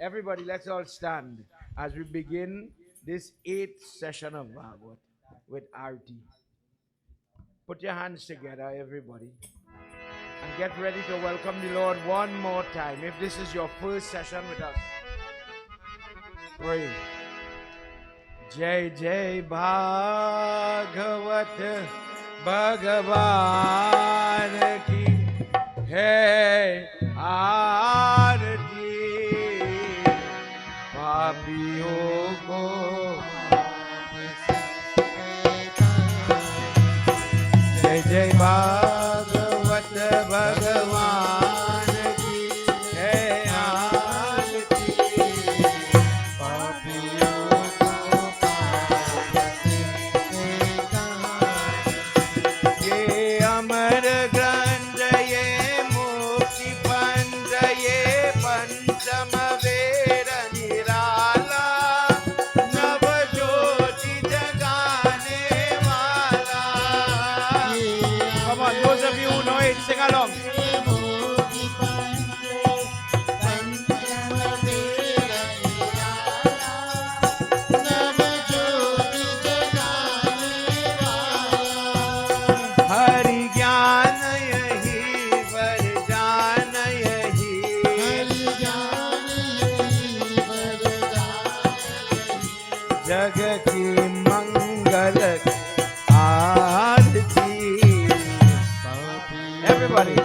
Everybody, let's all stand as we begin this eighth session of Bhagavad with Arti. Put your hands together, everybody, and get ready to welcome the Lord one more time. If this is your first session with us, pray. Jai Jai Bhagavat Bhagavan ki Hai Aarti Papiyon ko Jai Jai Bhagavat Bhagavan ki Hai Aarti Papiyon ko Ye Amar Grandh Ye Mukti Pand Ye Pancham Ved Nirala Nav Jyoti Jagane Wala. Come on, those of you who know it, sing along. Hari ज्ञान यही वरदान यही जग की मंगल आरती. Everybody.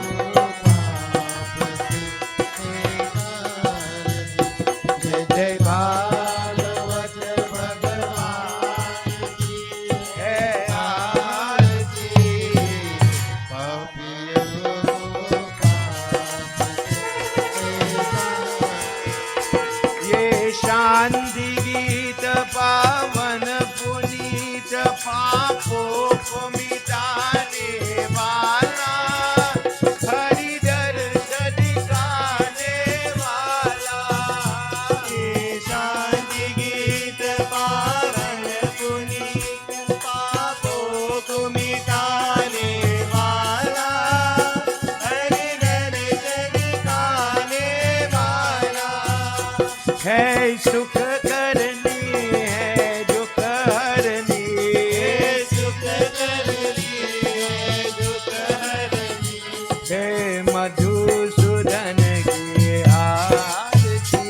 जय जय भागवत भगवान की है आरती. ये शांति गीत पावन पुनीत पापों को मिटाने वाला हरि दर्श दिखाने वाला. ये शांति गीत पावन पुनीत पापों को मिटाने वाला हरि दर्श दिखाने वाला है. सुख करनी है दुख हरनी है. सुख करनी है दुख हरनी है. मधुसूदन की आरती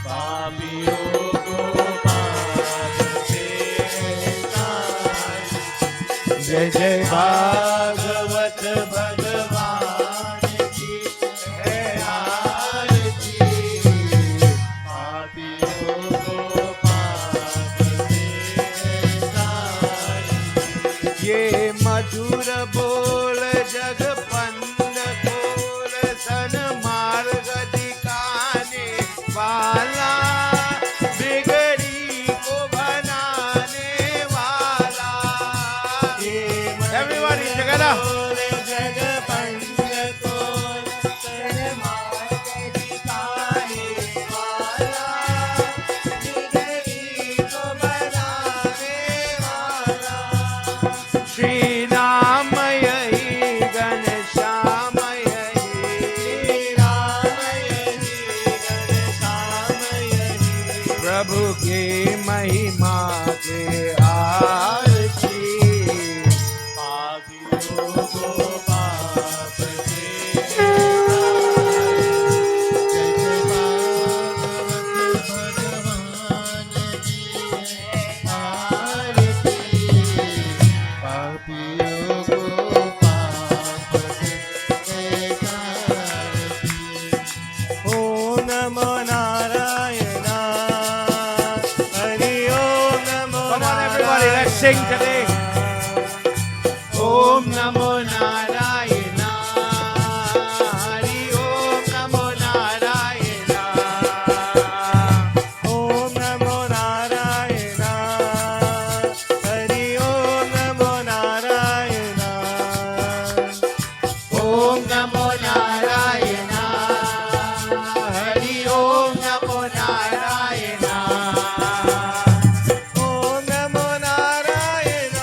पापियों को पाप से तारी. जय जय भागवत भगवान की है आरती पापियों को पाप से तारी. ये मधुर बोल जग पन्न खोल सन मार्ग दिखाने वाला बिगड़ी को बनाने वाला. Everybody together. जग पन्न खोल सन मार्ग दिखाने वाला बिगड़ी को बनाने वाला. श्री राम यही घनश्याम यही श्री राम यही घनश्याम यही प्रभु के महिमा के आरती पापियों को पाप से तारी. जय जय भागवत भगवान की आरती पापियों को पाप से तारी. ओम नमो नारायण हरि ओम नमो. Come on everybody, let's sing today. Om Namo Narayana Hari Om Namo Narayana Om Namo Narayana Hari Om Namo Narayana Om Namo Narayana Hari Om Namo Narayana Om Namo Narayana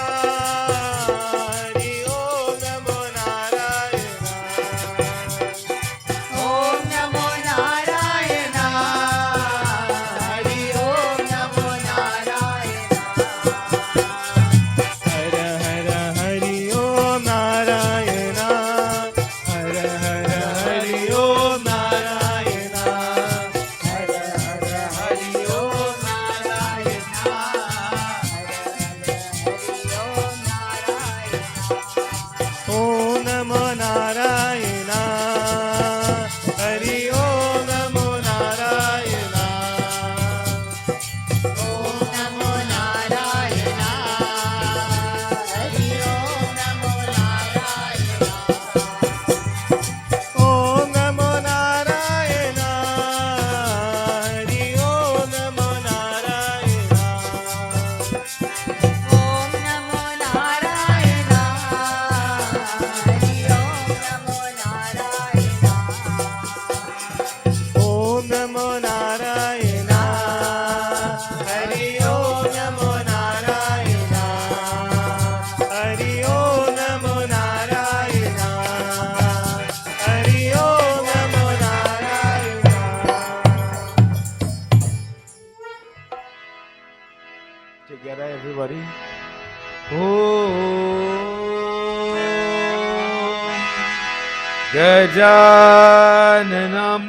Narayana. Hari Om Namo Narayana. Hari Om Namo Narayana. Hari Om Namo Narayana. Together, everybody. Gajananam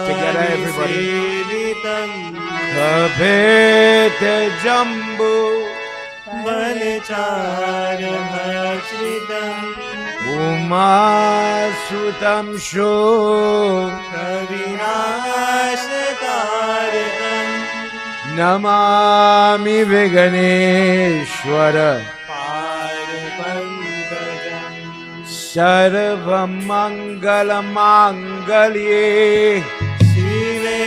Together, everybody. Kapeta Jambu Uma Sutam Sho Namami Viganeshwara Sarvamangala Mangalye Shive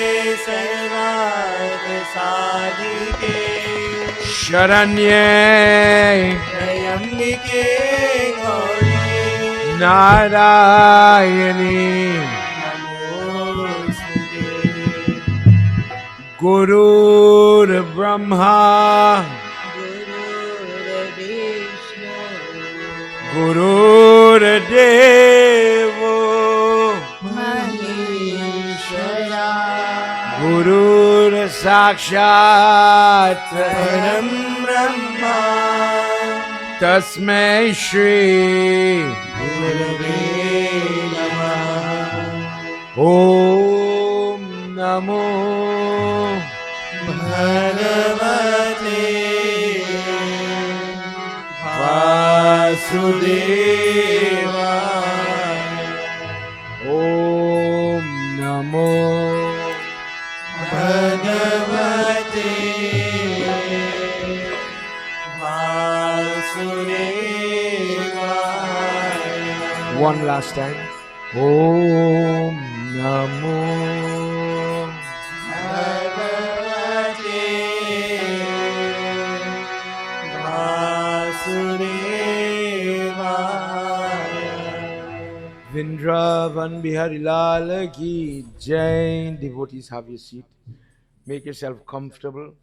Sarvada Sadhike Sharanye Jayambike Gauri Narayani Namostute Guru Brahma Guru Devo Maheshwara Guru Sakshat Param Brahma Tasmai Shri Gurave Namah Om Namo Bhagavate Vasudevaya Om Namo Bhagavate Vasudevaya. One last time. Om Namo Bhagavate Vasudevaya. Vindravan Bihari Lal Ki Jai. Devotees, have your seat. Make yourself comfortable.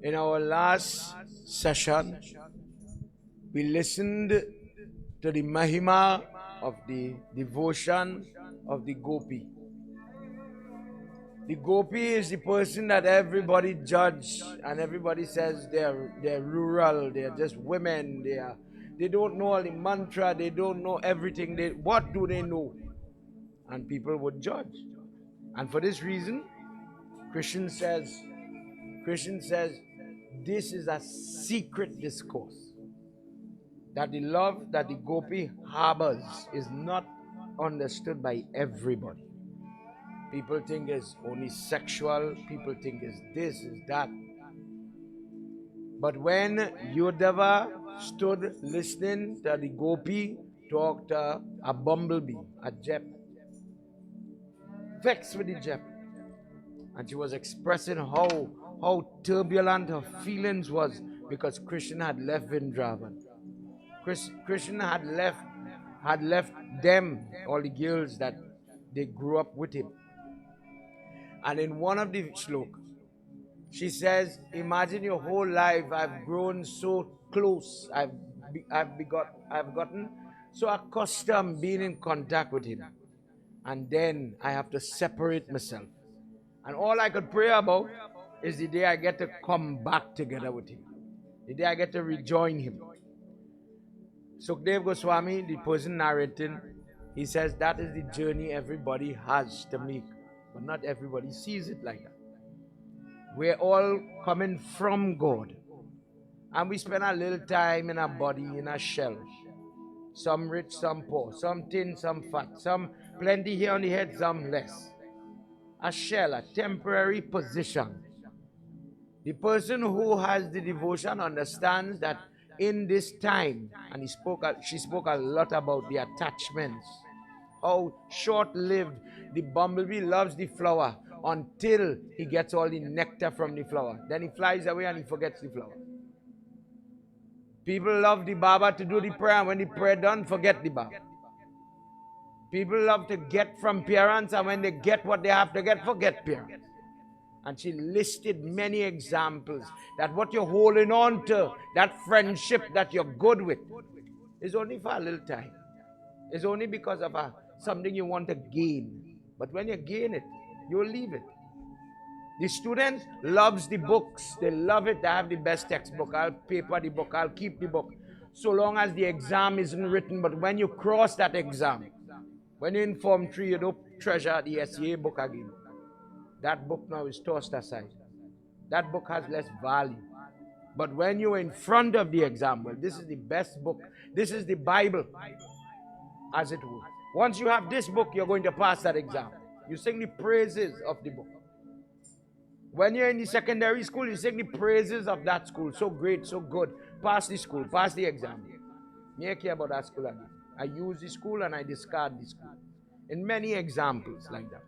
In our last session, we listened to the Mahima of the devotion of the Gopi. The Gopi is the person that everybody judge and everybody says they're rural, they're just women, they don't know all the mantra, they don't know everything. What do they know? And people would judge. And for this reason, Krishna says, this is a secret discourse. That the love that the Gopi harbors is not understood by everybody. People think it's only sexual, people think it's this, it's that. But when Yodava stood listening to the Gopi talk to a bumblebee, a Chap, vexed with the Chap, and she was expressing how turbulent her feelings was because Krishna had left Vrindavan. Krishna had left them, all the girls that they grew up with him. And in one of the shlokas, she says, imagine your whole life I've grown so close, I've gotten so accustomed being in contact with him. And then I have to separate myself. And all I could pray about is the day I get to come back together with him. The day I get to rejoin him. Sukdev Goswami, the person narrating, he says that is the journey everybody has to make. But not everybody sees it like that. We're all coming from God. And we spend a little time in our body, in our shell. Some rich, some poor. Some thin, some fat. Some plenty here on the head, some less. A shell, a temporary position. The person who has the devotion understands that in this time, and she spoke a lot about the attachments, how short-lived the bumblebee loves the flower until he gets all the nectar from the flower. Then he flies away and he forgets the flower. People love the Baba to do the prayer, and when the prayer done, forget the Baba. People love to get from parents, and when they get what they have to get, forget parents. And she listed many examples that what you're holding on to, that friendship that you're good with, is only for a little time. It's only because of something you want to gain. But when you gain it, you'll leave it. The student loves the books. They love it. They have the best textbook. I'll paper the book. I'll keep the book. So long as the exam isn't written. But when you cross that exam, when you're in Form 3, you don't treasure the SEA book again. That book now is tossed aside. That book has less value. But when you're in front of the exam, well, this is the best book. This is the Bible, as it were. Once you have this book, you're going to pass that exam. You sing the praises of the book. When you're in the secondary school, you sing the praises of that school. So great, so good. Pass the school, pass the exam. Me care about that school again. I use the school and I discard the school. In many examples like that.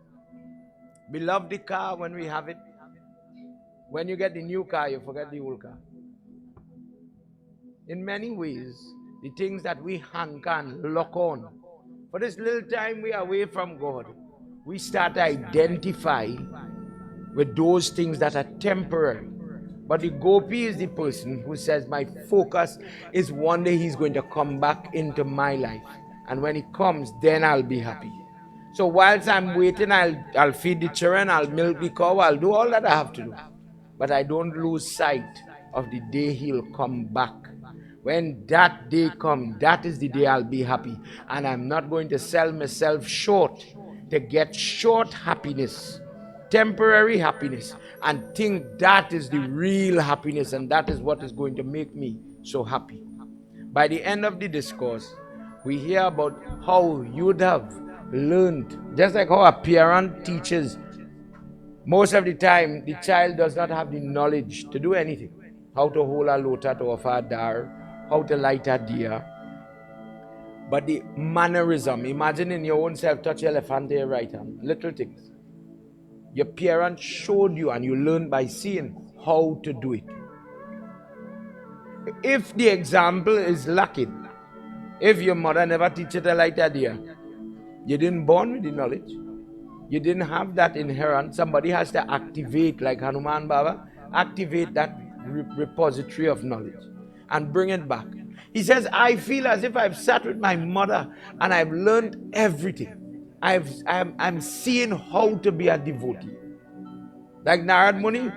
We love the car when we have it. When you get the new car, you forget the old car. In many ways, the things that we hanker and lock on, for this little time we are away from God, we start to identify with those things that are temporary. But the gopi is the person who says, my focus is one day he's going to come back into my life. And when he comes, then I'll be happy. So whilst I'm waiting, I'll feed the children, I'll milk the cow, I'll do all that I have to do. But I don't lose sight of the day he'll come back. When that day comes, that is the day I'll be happy. And I'm not going to sell myself short to get short happiness, temporary happiness, and think that is the real happiness and that is what is going to make me so happy. By the end of the discourse, we hear about how you'd have learned, just like how a parent teaches. Most of the time, the child does not have the knowledge to do anything. How to hold a lota to offer a dar, how to light a diya. But the mannerism, imagine in your own self, touch your left hand to your right hand, little things. Your parents showed you and you learned by seeing how to do it. If the example is lacking, if your mother never teach you to light a diya, you didn't born with the knowledge. You didn't have that inherent. Somebody has to activate, like Hanuman Baba, activate that repository of knowledge and bring it back. He says, I feel as if I've sat with my mother and I've learned everything. I'm seeing how to be a devotee. Like Narad Muni,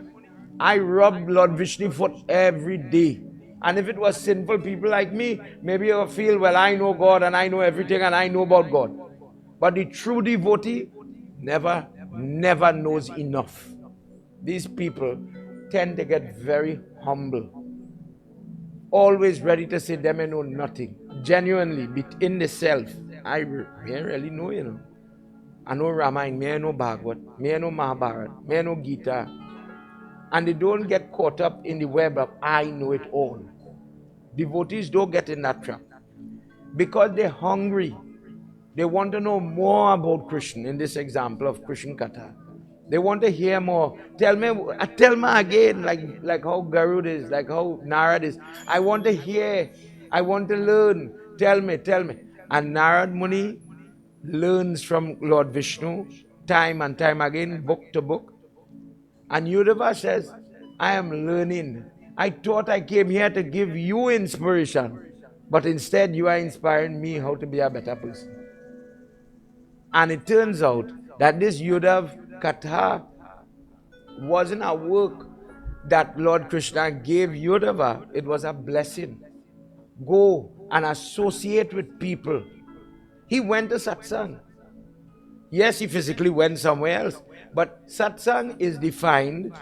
I rub Lord Vishnu foot every day. And if it was sinful people like me, maybe you'll feel, well, I know God and I know everything and I know about God. But the true devotee never knows enough. These people tend to get very humble. Always ready to say them know nothing. Genuinely, in the self, I really know, you know. I know Ramayana, I know Bhagavad, I know Mahabharata, I know Gita. And they don't get caught up in the web of I know it all. Devotees don't get in that trap. Because they're hungry. They want to know more about Krishna in this example of Krishna Katha. They want to hear more. Tell me again, like how Garud is, like how Narad is. I want to hear. I want to learn. Tell me. And Narad Muni learns from Lord Vishnu time and time again, book to book. And Yudhava says, I am learning. I thought I came here to give you inspiration, but instead you are inspiring me how to be a better person. And it turns out that this Yudhav Katha wasn't a work that Lord Krishna gave Yudhava. It was a blessing. Go and associate with people. He went to satsang. Yes, he physically went somewhere else. But satsang is defined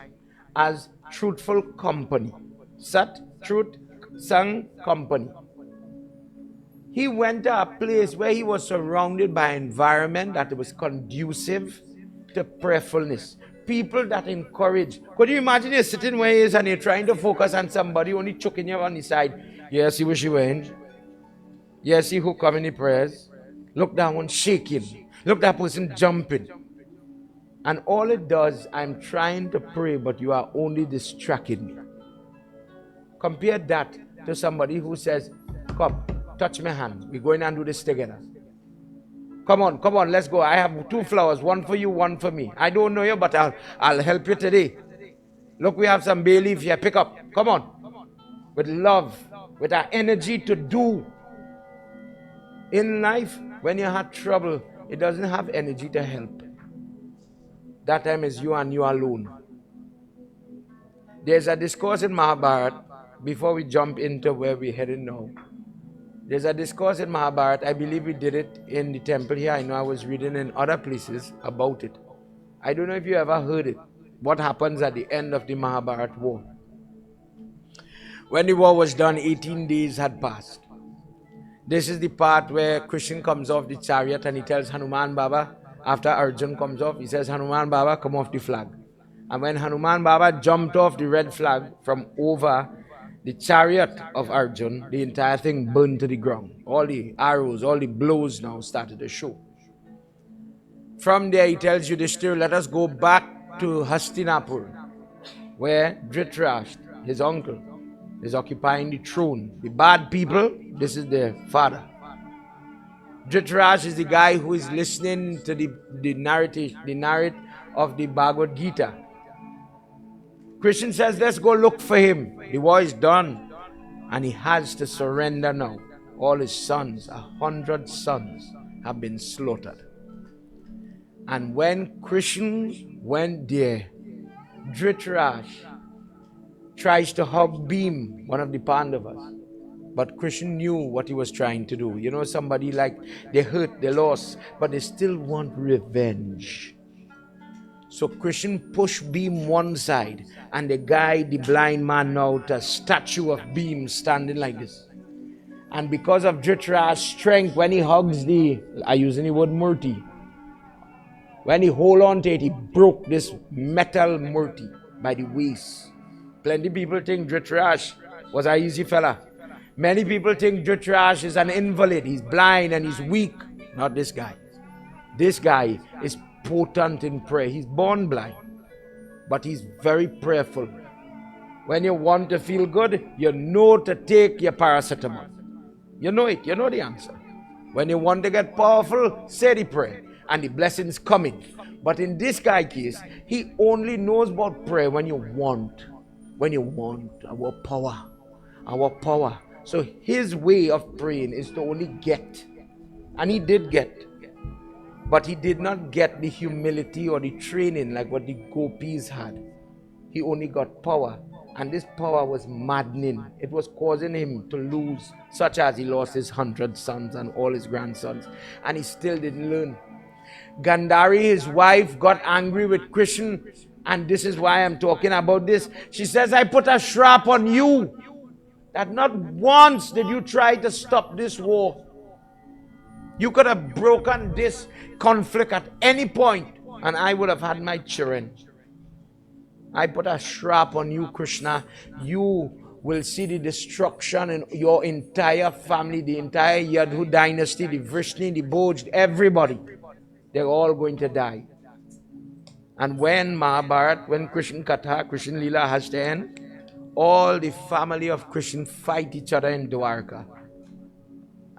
as truthful company. Sat, truth, sang, company. He went to a place where he was surrounded by an environment that was conducive to prayerfulness. People that encourage. Could you imagine you're sitting where he is and you're trying to focus on somebody only choking you on the side? Yes, see where she went. Yes, see who come in the prayers. Look, that one shaking. Look, that person jumping. And all it does, I'm trying to pray, but you are only distracting me. Compare that to somebody who says, come, touch my hand. We're going and do this together. Come on, let's go. I have 2 flowers, one for you, one for me. I don't know you, but I'll help you today. Look, we have some bay leaf here. Pick up. Come on. With love, with our energy to do. In life, when you have trouble, it doesn't have energy to help. That time is you and you alone. There's a discourse in Mahabharata, before we jump into where we're heading now. There's a discourse in Mahabharata. I believe we did it in the temple here. I know I was reading in other places about it. I don't know if you ever heard it. What happens at the end of the Mahabharata war? When the war was done, 18 days had passed. This is the part where Krishna comes off the chariot and he tells Hanuman Baba, after Arjun comes off, he says, Hanuman Baba, come off the flag. And when Hanuman Baba jumped off the red flag from over the chariot of Arjun, the entire thing burned to the ground. All the arrows, all the blows now started to show. From there he tells you this story, let us go back to Hastinapur, where Dhritarashtra, his uncle, is occupying the throne. The bad people, this is their father. Dhritarashtra is the guy who is listening to the narrate of the Bhagavad Gita. Krishna says, let's go look for him. The war is done. And he has to surrender now. All his sons, 100 sons, have been slaughtered. And when Krishna went there, Dhritarashtra tries to hug Bhim, one of the Pandavas. But Krishna knew what he was trying to do. You know, somebody like, they hurt, they lost, but they still want revenge. So Krishna pushed Bhim one side, and the guy, the blind man, now a statue of Bhim standing like this. And because of Dhritarashtra's strength, when he hugs I using the word murti, when he hold on to it, he broke this metal murti by the waist. Plenty people think Dhritarashtra was an easy fella. Many people think Dhritarashtra is an invalid. He's blind and he's weak. Not this guy. This guy is potent in prayer. He's born blind, but he's very prayerful. When you want to feel good, you know to take your paracetamol. You know it. You know the answer. When you want to get powerful, say the prayer, and the blessings coming. But in this guy's case, he only knows about prayer when you want. When you want our power. Our power. So his way of praying is to only get. And he did get. But he did not get the humility or the training like what the gopis had. He only got power. And this power was maddening. It was causing him to lose, such as he lost his 100 sons and all his grandsons. And he still didn't learn. Gandhari, his wife, got angry with Krishna. And this is why I'm talking about this. She says, I put a shrap on you. That not once did you try to stop this war. You could have broken this conflict at any point, and I would have had my children. I put a shrap on you, Krishna. You will see the destruction in your entire family, the entire Yadu dynasty, the Vrishni, the Bhoj, everybody. They're all going to die. And when Mahabharata, when Krishna Katha, Krishna Leela has to end, all the family of Krishna fight each other in Dwarka.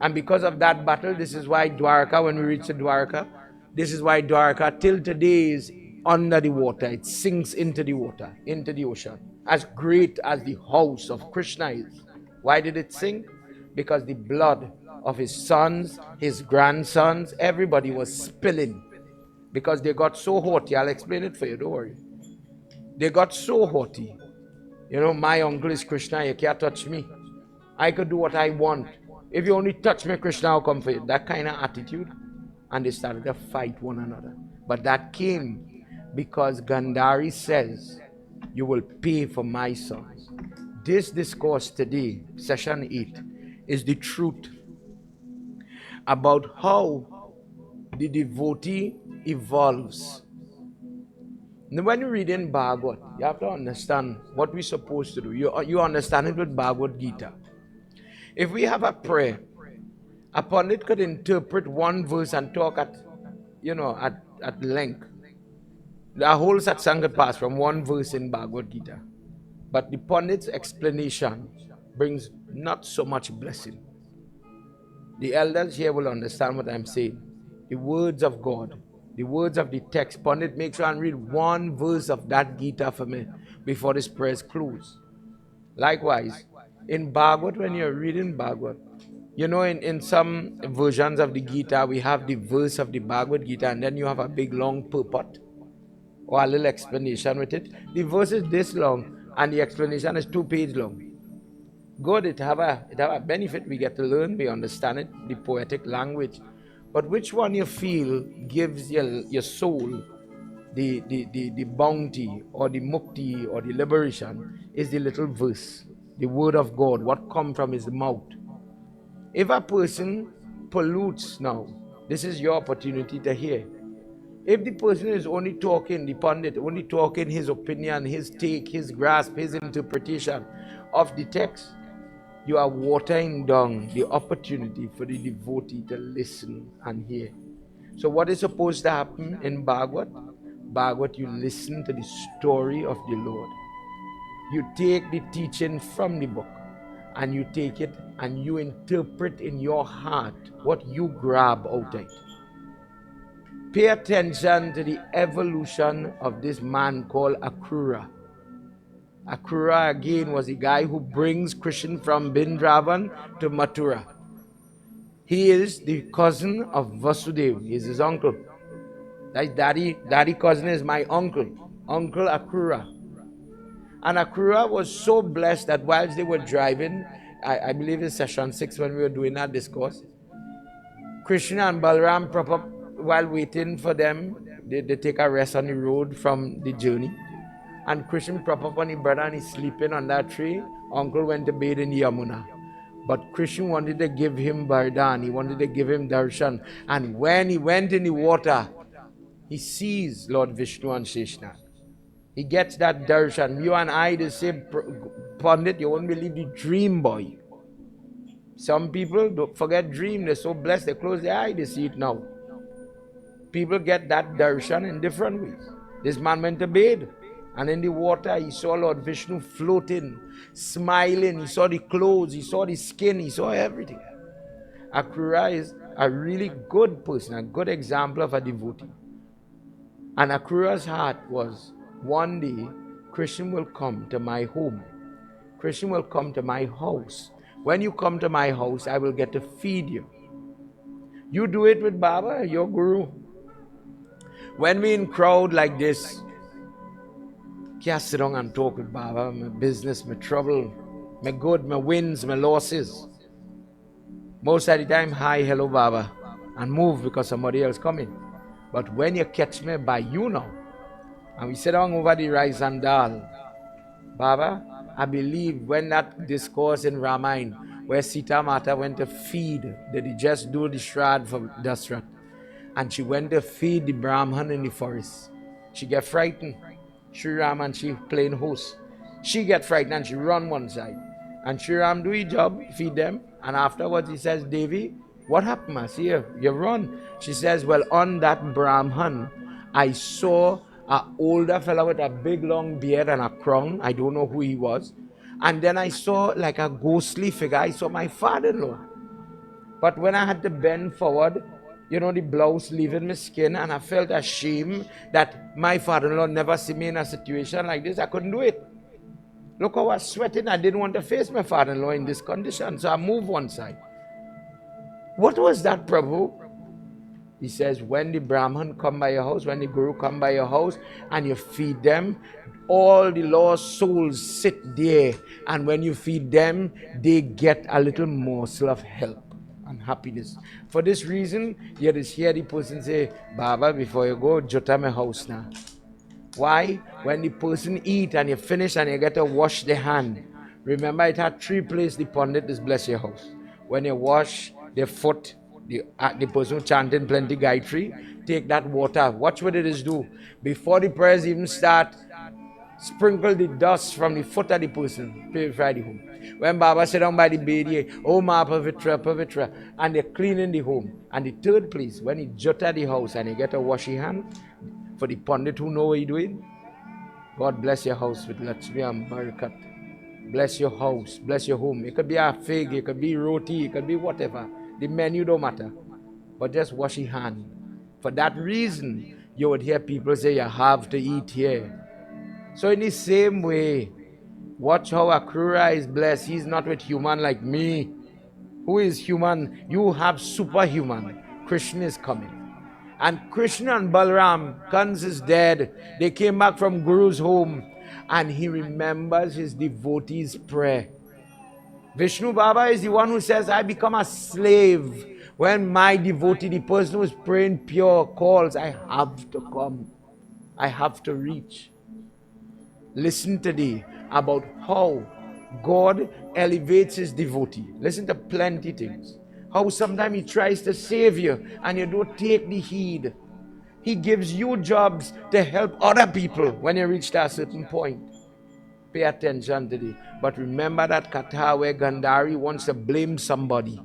And because of that battle, this is why Dwarka, when we reach the Dwarka, this is why Dwarka till today is under the water. It sinks into the water, into the ocean. As great as the house of Krishna is. Why did it sink? Because the blood of his sons, his grandsons, everybody was spilling. Because they got so haughty. I'll explain it for you, don't worry. They got so haughty. You know, my uncle is Krishna, you can't touch me. I could do what I want. If you only touch me, Krishna, I'll come for you. That kind of attitude. And they started to fight one another. But that came because Gandhari says, you will pay for my sons. This discourse today, session 8, is the truth about how the devotee evolves. Now, when you read in Bhagavad, you have to understand what we're supposed to do. You understand it with Bhagavad Gita. If we have a prayer, a pundit could interpret one verse and talk at length. The whole satsang could pass from one verse in Bhagavad Gita. But the pundit's explanation brings not so much blessing. The elders here will understand what I'm saying. the words of God, the words of the text. Pandit, make sure and read one verse of that Gita for me before this prayers close. Likewise, in Bhagavad, when you're reading Bhagavad, you know, in some versions of the Gita, we have the verse of the Bhagavad Gita, and then you have a big long purport or a little explanation with it. The verse is this long, and the explanation is 2 pages long. Good, it have a benefit. We get to learn, we understand it, the poetic language. But which one you feel gives your soul the bounty or the mukti or the liberation is the little verse, the word of God, what come from his mouth. If a person pollutes now, this is your opportunity to hear. If the person is only talking, the pundit, only talking his opinion, his take, his grasp, his interpretation of the text, you are watering down the opportunity for the devotee to listen and hear. So what is supposed to happen in Bhagavad? Bhagavad, you listen to the story of the Lord. You take the teaching from the book and you take it and you interpret in your heart what you grab out of it. Pay attention to the evolution of this man called Akrura. Akrura again was the guy who brings Krishna from Vrindavan to Mathura. He is the cousin of Vasudeva. He is his uncle. That daddy cousin is my uncle, Uncle Akrura. And Akrura was so blessed that whilst they were driving, I believe in session 6 when we were doing that discourse, Krishna and Balaram prop up while waiting for them. They take a rest on the road from the journey. And Krishna prop up on his brother and he's sleeping on that tree. Uncle went to bathe in the Yamuna. But Krishna wanted to give him Vardhan. He wanted to give him darshan. And when he went in the water, he sees Lord Vishnu and Sheshnath. He gets that darshan. You and I, they say, Pandit, you won't believe the dream boy. Some people don't forget dream. They're so blessed, they close their eye, they see it now. People get that darshan in different ways. This man went to bathe. And in the water, he saw Lord Vishnu floating, smiling. He saw the clothes, he saw the skin, he saw everything. Akrura is a really good person, a good example of a devotee. And Akrura's heart was, one day, Krishna will come to my home. Krishna will come to my house. When you come to my house, I will get to feed you. You do it with Baba, your guru. When we in crowd like this, can't sit down and talk with Baba, my business, my trouble, my good, my wins, my losses. Most of the time, hi, hello, Baba, and move because somebody else coming. But when you catch me by you now, and we sit down over the rice and dal, Baba, I believe when that discourse in Ramayana, where Sita Mata went to feed, they just do the Shrad for Dasrat, and she went to feed the Brahman in the forest. She get frightened. Sri Ram and she playing host. She get frightened and she run one side. And Sri Ram do his job, feed them. And afterwards he says, Devi, what happened, ma? See you run. She says, well, on that Brahman, I saw an older fellow with a big long beard and a crown. I don't know who he was. And then I saw like a ghostly figure. I saw my father-in-law. But when I had to bend forward, you know, the blouse leaving my skin, and I felt ashamed that my father-in-law never see me in a situation like this. I couldn't do it. Look how I was sweating. I didn't want to face my father-in-law in this condition, so I moved one side. What was that, Prabhu? He says, when the Brahman come by your house, when the Guru come by your house, and you feed them, all the lost souls sit there, and when you feed them, they get a little morsel of help and happiness. For this reason, you just hear the person say, Baba, before you go, jota my house now. Why? When the person eat and you finish and you get to wash the hand, remember it had 3 places the Pandit is bless your house. When you wash the foot, the person who chanting plenty Gayatri, take that water, watch what it is do. Before the prayers even start, sprinkle the dust from the foot of the person, purify the home. When Baba sit down by the bed, oh ma pavitra, pavitra, and they're cleaning the home. And the 3rd place, when he jota the house and he get a wash his hand, for the Pandit who know what he's doing, God bless your house with Lakshmi and Barakat. Bless your house, bless your home. It could be a fig, it could be roti, it could be whatever. The menu don't matter. But just wash your hand For that reason, you would hear people say you have to eat here. So in the same way, watch how Akrura is blessed. He's not with human like me. Who is human? You have superhuman. Krishna is coming. And Krishna and Balaram, Kans is dead. They came back from Guru's home. And he remembers his devotees' prayer. Vishnu Baba is the one who says, I become a slave when my devotee, the person who is praying pure, calls. I have to come. I have to reach. Listen today about how God elevates his devotee. Listen to plenty things. How sometimes he tries to save you and you don't take the heed. He gives you jobs to help other people when you reach that certain point. Pay attention today. But remember that Katha where Gandhari wants to blame somebody.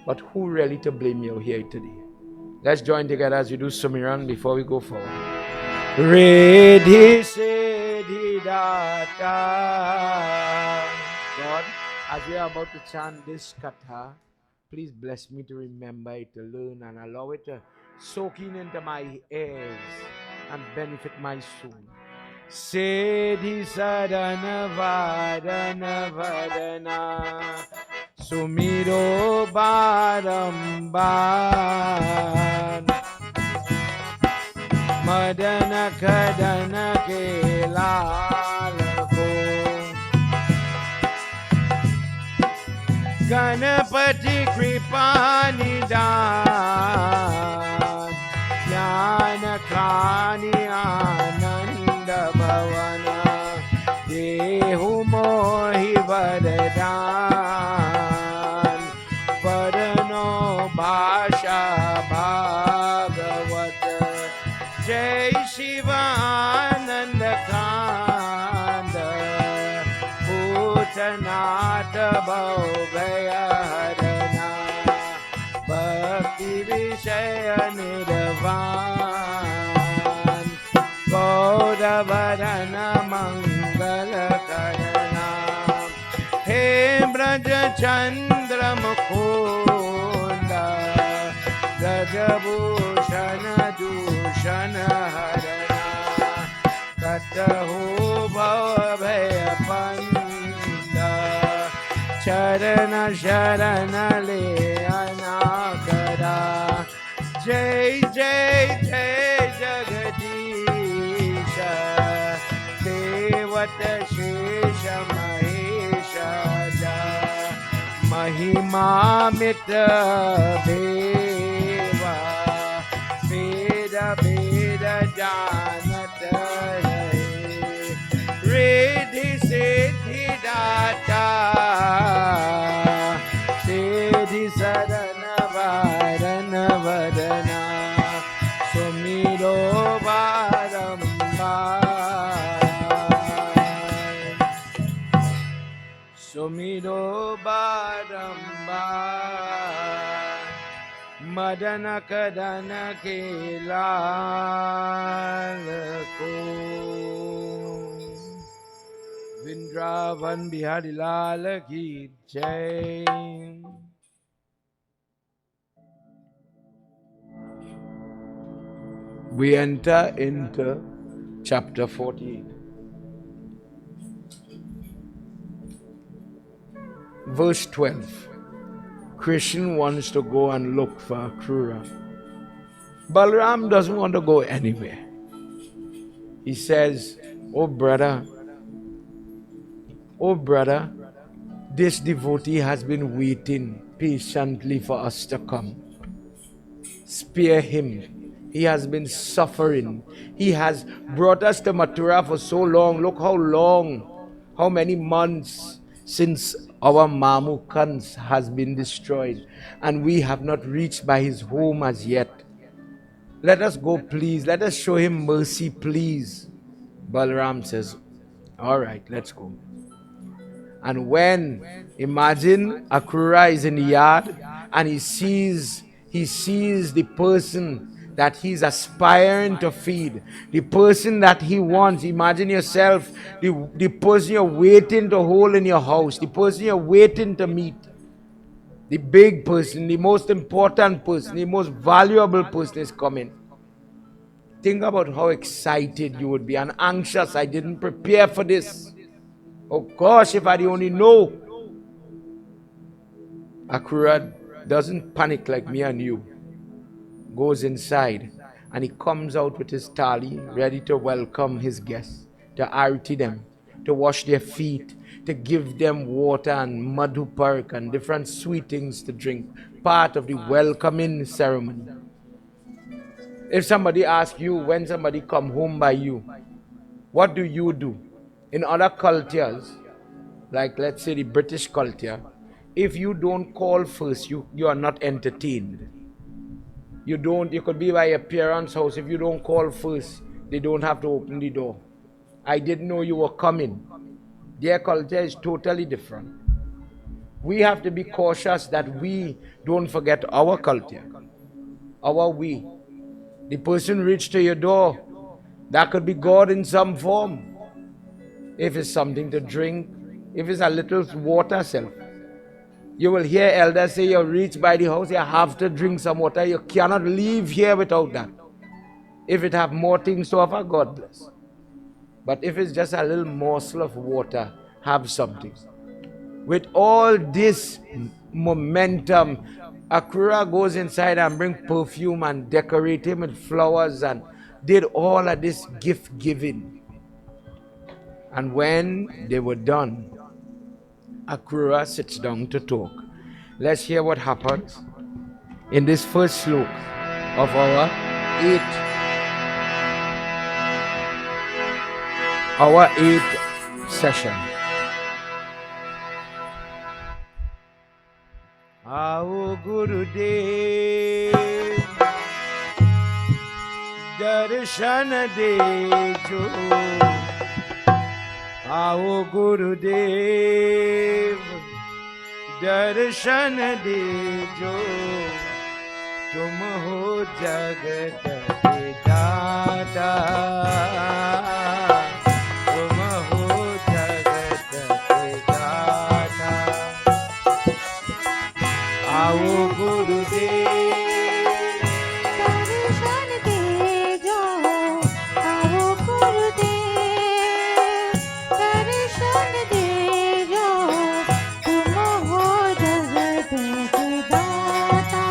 But who really to blame you here today? Let's join together as we do Sumiran before we go forward. Redhi Siddhi Data. God, as we are about to chant this Katha, please bless me to remember it, to learn, and allow it to soak in into my ears and benefit my soul. Siddhi Sadhana Vadana Vadana Sumiro Baramban Madana Kadana Kelalako Ganapati Kripanidan Jnana Krani Ananda Bhavana Dehu Mohi Vadadan Padano Bhasha Bhagavata Jai Shiva Ananda Kanda Bhutanata Bhauvaya Harana Bhakti Vishaya Nirvan Gaudavadana Mangala Karana He Braja Chandra Mukunda Rajabhushana Dushana Harana Kataho Bhavaya Panda Charana Sharana Leanakara Jai Jai Jai Jagadisha Devata Shesha Mahesha Mahima Mitra Deva Veda Veda Janata Riddhi Siddhi Data Siddhi Sadhana Varana Vadana Sumiro Barambar Sumiro Barambar Madana Kadana Kelalako Vrindavan Bihari Lal Ki Jai. We enter into chapter 48. Verse 12. Krishna wants to go and look for Akrura. Balaram doesn't want to go anywhere. He says, oh brother, this devotee has been waiting patiently for us to come. Spare him. He has been suffering. He has brought us to Mathura for so long. Look how long, how many months since our Mamu Kans has been destroyed, and we have not reached by his home as yet. Let us go, please. Let us show him mercy, please. Balaram says, all right, let's go. And when, imagine Akrura is in the yard and he sees the person that he's aspiring to feed, the person that he wants. Imagine yourself, the person you're waiting to hold in your house, the person you're waiting to meet, The big person, the most important person, the most valuable person is coming. Think about how excited you would be and anxious. I didn't prepare for this. Oh gosh, if I only know. Akrura doesn't panic like me and you. Goes inside and he comes out with his tali ready to welcome his guests, to arti them, to wash their feet, to give them water and madhupark and different sweet things to drink, part of the welcoming ceremony. If somebody asks you when somebody come home by you, what do you do? In other cultures, like let's say the British culture, if you don't call first, you are not entertained. You could be by your parents' house. If you don't call first, they don't have to open the door. I didn't know you were coming. Their culture is totally different. We have to be cautious that we don't forget our culture, our we. The person reached to your door, that could be God in some form. If it's something to drink, if it's a little water self. You will hear elders say you reach by the house, you have to drink some water. You cannot leave here without that. If it have more things to offer, God bless. But if it's just a little morsel of water, have something. With all this momentum, Akrura goes inside and bring perfume and decorate him with flowers and did all of this gift giving. And when they were done, Akrura sits down to talk. Let's hear what happens in this first slok of our eighth session. Ao Gurudev darshan dejo. Ao Gurudev darshan dejo. Tum ho jagat ke data. Tum ho jagat ke data. Ao Gurudev darshan dejo. Ao Gurudev darshan dejo. Tum ho jagat ke data.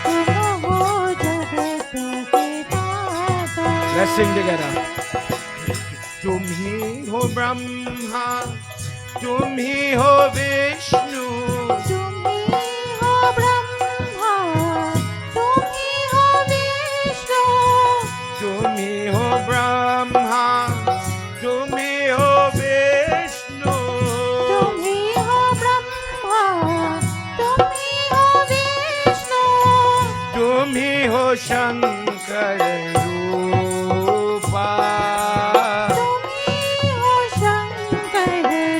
Tum ho jagat ke data. Let's sing together. Tum hi ho Brahma, tum hi ho Vishnu, तुम ही हो ब्रह्मा, तुम ही हो Vishnu, tum hi ho Brahma, tum hi ho Vishnu, तुम ही हो ब्रह्मा, तुम ही हो Vishnu, tum hi ho Shankar Rupa. तुम ही हो शंकर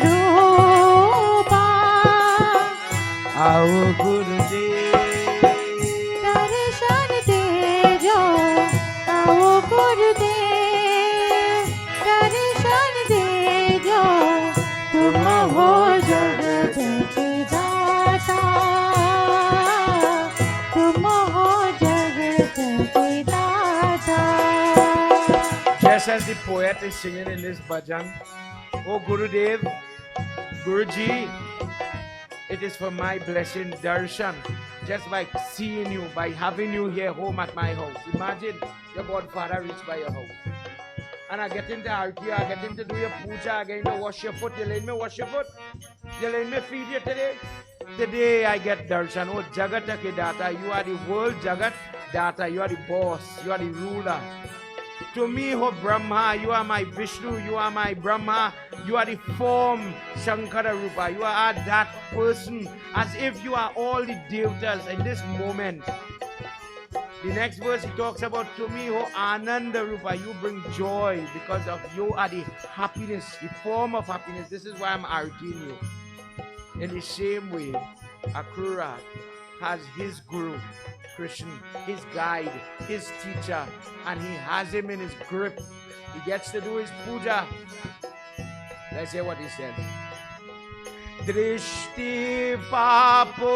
रूपा। Ao Gurudev दर्शन देजो, आओ गुरुदेव दर्शन देजो। तुम हो जगत के दाता, तुम हो जगत के दाता। Just as the poet is singing in this bhajan, O Gurudev, Guruji, it is for my blessing darshan, just by seeing you, by having you here home at my house. Imagine your godfather reached by your house. And I get him to arti, I get him to do your puja, I get him to wash your foot. You let me wash your foot? You let me feed you today? Today I get darshan. Oh Jagata ke data, you are the world Jagat data, you are the boss, you are the ruler. To me, oh Brahma, you are my Vishnu, you are my Brahma, you are the form, Shankara Rupa, you are that person, as if you are all the devatas in this moment. The next verse he talks about, to me, oh Ananda Rupa, you bring joy because of you are the happiness, the form of happiness. This is why I'm arting you. In the same way, Akrura has his guru, Krishna, his guide, his teacher, and he has him in his grip. He gets to do his puja. Let's hear what he says. दृष्टि पापो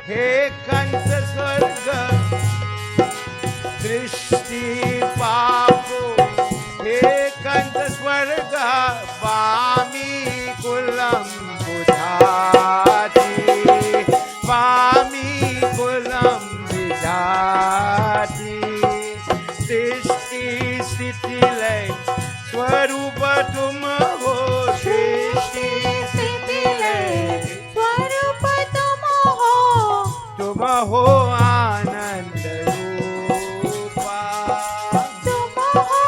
हे कंस स्वर्ग दृष्टि पापो हे कंस स्वर्ग वामी coulomb बुधाति वामी coulomb बुधाति सृष्टि स्थिति लय स्वरूप तुम हो सृष्टि स्थिति लय स्वरूप तुम हो आनंद रूपा तुम हो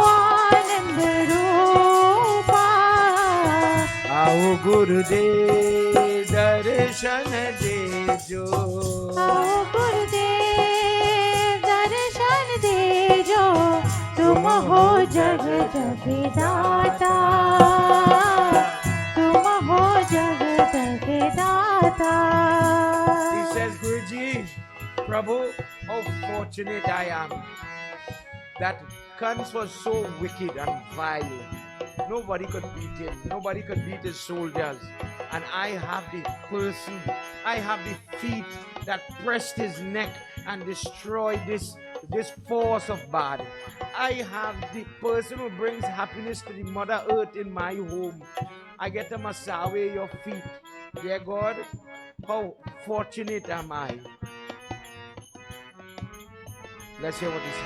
आनंद रूपा आओ गुरुदेव दर्शन देजो आओ गुरुदेव दर्शन देजो तुम हो जगत विधाता तुम हो जगत विधाता He says, Guruji, Prabhu, how fortunate I am that Kans was so wicked and vile. Nobody could beat him. Nobody could beat his soldiers. And I have the person, I have the feet that pressed his neck and destroyed this force of bad. I have the person who brings happiness to the Mother Earth in my home. I get to massage away your feet. Dear God, how fortunate am I? Let's hear what he said.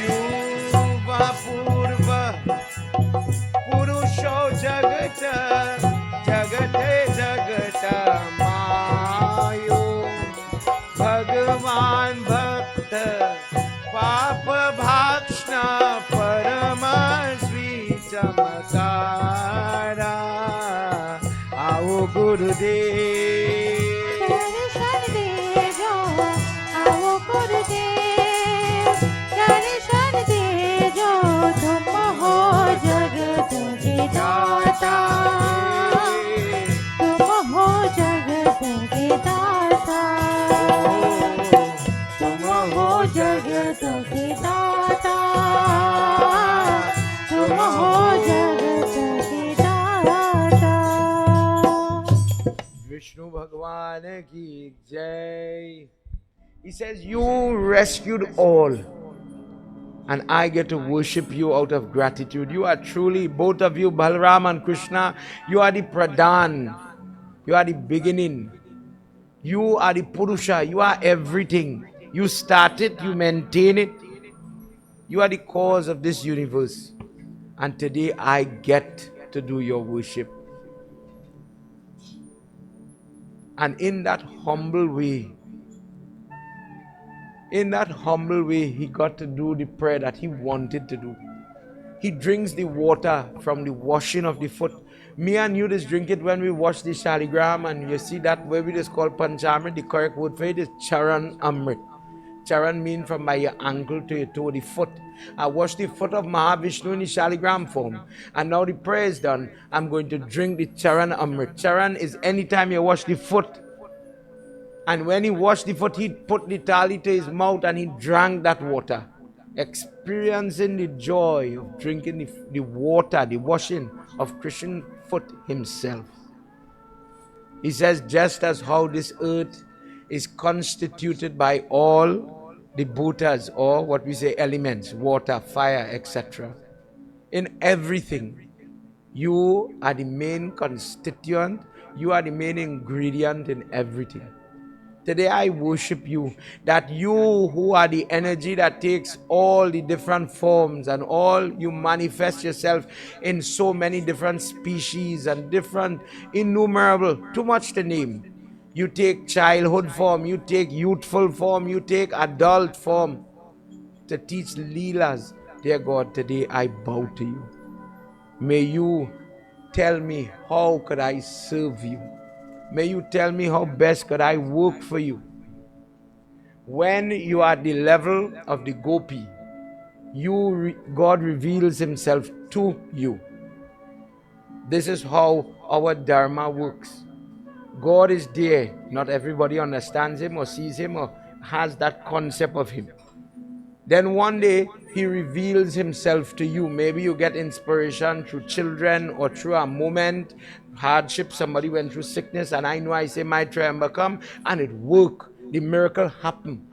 Yuva Purva Purusho Jagata Jagate Jagata Mayo Bhagavan Bhakta Papa Bhakshna Parama Sri Chamakara Ao Gurudev दर्शन देजो आओ गुरुदेव दर्शन देजो तुम हो जगत विधाता तुम हो जगत विधाता तुम हो जगत विधाता तुम हो जगत विधाता Vishnu Bhagwan ki jai. He says, you rescued all, and I get to worship you out of gratitude. You are truly, both of you, Balaram and Krishna, you are the Pradhan. You are the beginning. You are the Purusha. You are everything. You start it, you maintain it. You are the cause of this universe. And today I get to do your worship. And in that humble way, he got to do the prayer that he wanted to do. He drinks the water from the washing of the foot. Me and you just drink it when we wash the shaligram, and you see that where we just call Panchamrit, the correct word for it is Charan Amrit. Charan means from by your ankle to your toe, the foot. I wash the foot of Mahavishnu in the shaligram form. And now the prayer is done. I'm going to drink the Charan Amrit. Charan is anytime you wash the foot. And when he washed the foot, he put the tali to his mouth and he drank that water. Experiencing the joy of drinking the water, the washing of Krishna's foot himself. He says, just as how this earth is constituted by all the bhutas, or what we say elements, water, fire, etc. In everything, you are the main constituent, you are the main ingredient in everything. Today I worship you, that you who are the energy that takes all the different forms and all you manifest yourself in so many different species and different innumerable, too much to name. You take childhood form, you take youthful form, you take adult form to teach Leelas. Dear God, today I bow to you. May you tell me how could I serve you. May you tell me how best could I work for you. When you are at the level of the gopi, God reveals himself to you. This is how our dharma works. God is there. Not everybody understands him or sees him or has that concept of him. Then one day he reveals himself to you. Maybe you get inspiration through children or through a moment, hardship, somebody went through sickness, and I know I say my triumph come, and it worked. The miracle happened.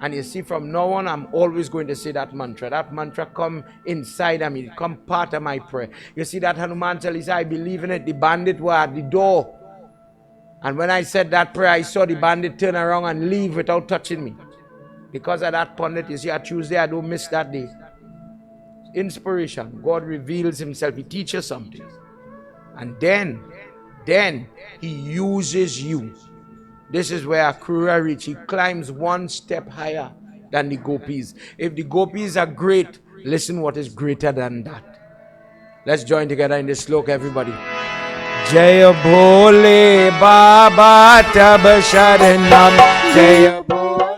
And you see, from now on, I'm always going to say that mantra. That mantra come inside of me. It come part of my prayer. You see that Hanuman Chalisa, I believe in it. The bandit were at the door. And when I said that prayer, I saw the bandit turn around and leave without touching me. Because of that pundit, you see, on Tuesday, I don't miss that day. Inspiration. God reveals himself. He teaches something. And then he uses you. This is where Akrura reach. He climbs one step higher than the gopis. If the gopis are great, listen what is greater than that. Let's join together in this slok, everybody. Jaya Bhole Baba Tab Sharanam. Jaya Bhole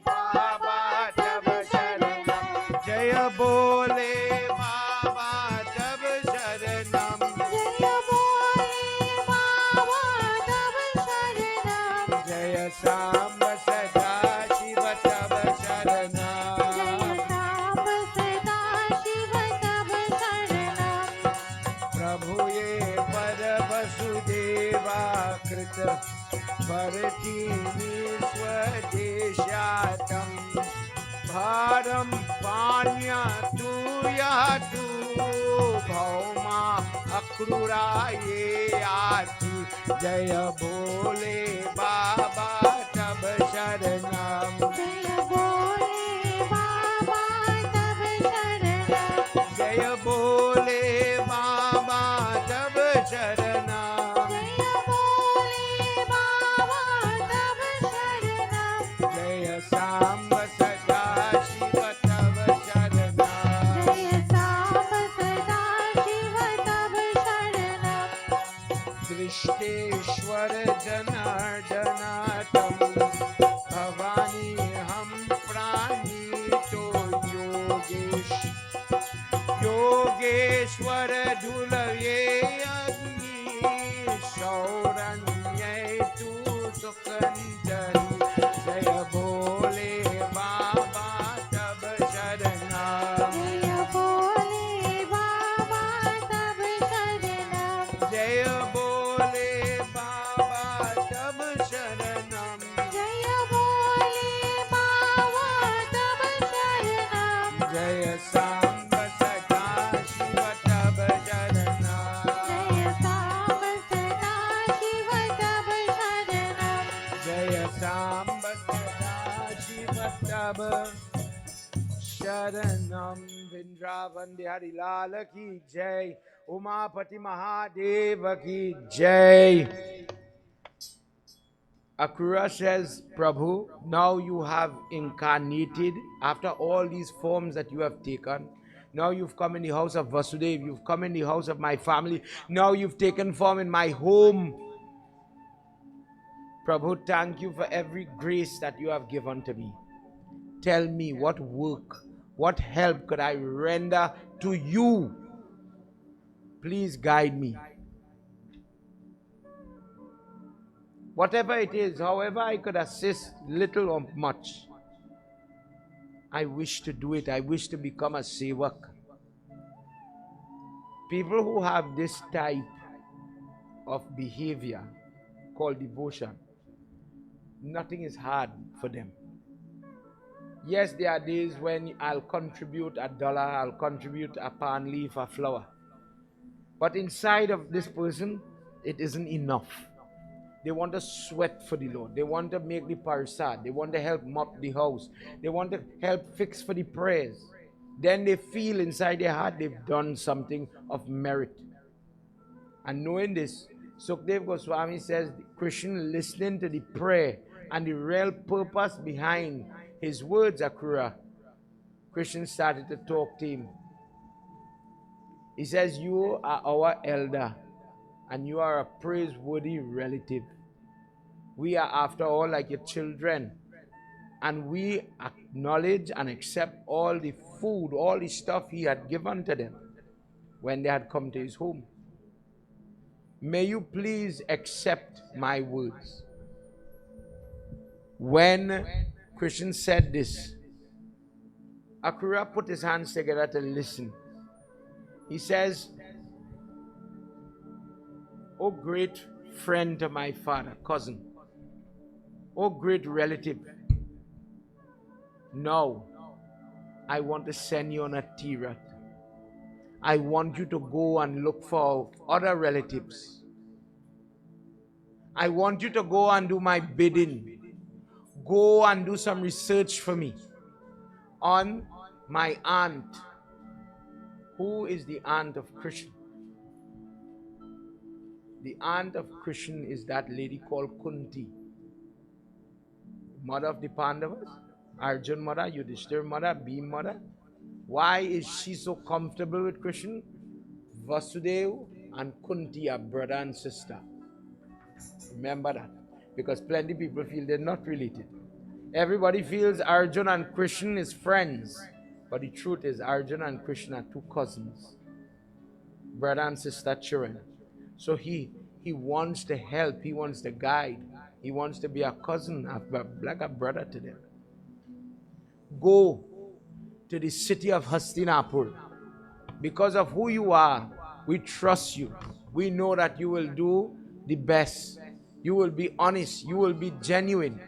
Baba Tab Sharanam. Jaya Bhole Baba Tab Sharanam. Jaya Bhole Baba Tab Sharanam. Jaya Samba Sada Shiva Tab Sharanam. Jaya Samba Sada Shiva Tab Sharanam. Prabhu ye Pada Vasudeva Krita Bharatini Swadeshatam Bharam Panya Tuya Tu Bhauma Akrura ye Atu Jaya Bole Baba Tab Sharanam. Jaya Bhole Baba Tab Sharanam. Jaya Bole Baba Tab Sharanam. Jaya Bhole Baba Tab Sharanam. Jaya Samba Sada Shiva Tab Sharanam. Jaya Samba Sada Shiva Tab Sharanam. Drishteshwar Janardanatam Bhavani Ham Prani To Yogesh Yogeshwar Dhulaye Agni Sauranye Tu Sukandari Jaya Bole Baba Tab Sharanam. Jaya Bhole Baba Tab Sharanam. Jaya Bole Baba Tab Sharanam. Jaya Bhole Baba Tab Sharanam. Jaya Samba Sada Shiva Tab Sharanam. Jaya Samba Sada Shiva Tab Sharanam. Jaya Samba Sada Shiva Tab Sharanam. Vrindavan Bihari Lal ki Jai. Umapati Mahadeva ki Jai. Akrura says, Prabhu, now you have incarnated after all these forms that you have taken. Now you've come in the house of Vasudeva, you've come in the house of my family. Now you've taken form in my home. Prabhu, thank you for every grace that you have given to me. Tell me what work, what help could I render to you? Please guide me. Whatever it is, however I could assist, little or much, I wish to do it. I wish to become a sevak. People who have this type of behavior called devotion, nothing is hard for them. Yes, there are days when I'll contribute $1, I'll contribute a palm leaf, a flower. But inside of this person, it isn't enough. They want to sweat for the Lord. They want to make the parsad. They want to help mop the house. They want to help fix for the prayers. Then they feel inside their heart they've done something of merit. And knowing this, Sukdev Goswami says, Krishna listening to the prayer and the real purpose behind his words, Akrura, Krishna started to talk to him. He says, you are our elder and you are a praiseworthy relative. We are, after all, like your children. And we acknowledge and accept all the food, all the stuff he had given to them when they had come to his home. May you please accept my words. When Krishna said this. Akrura put his hands together to listen. He says, "O great friend to my father, cousin, O great relative, now I want to send you on a tirat. I want you to go and look for other relatives. I want you to go and do my bidding. Go and do some research for me on my aunt." Who is the aunt of Krishna? The aunt of Krishna is that lady called Kunti, mother of the Pandavas, Arjun mother, Yudhishthir mother, Bhim mother. Why is she so comfortable with Krishna? Vasudeva and Kunti are brother and sister. Remember that. Because plenty of people feel they're not related. Everybody feels Arjun and Krishna is friends. But the truth is Arjun and Krishna are two cousins. Brother and sister children. So he wants to help. He wants to guide. He wants to be a cousin, like a brother to them. Go to the city of Hastinapur. Because of who you are, we trust you. We know that you will do the best. You will be honest. You will be genuine.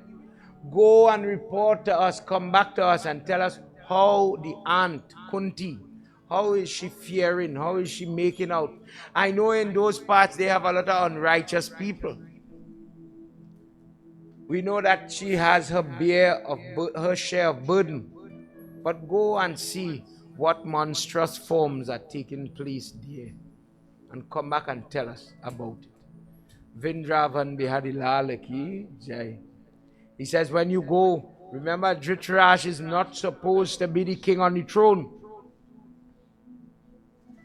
Go and report to us. Come back to us and tell us how the aunt, Kunti, how is she faring? How is she making out? I know in those parts they have a lot of unrighteous people. We know that she has her share of burden. But go and see what monstrous forms are taking place there. And come back and tell us about it. Vindravan Bihari Lal Ki Jai. He says, when you go, remember Dhritarashtra is not supposed to be the king on the throne.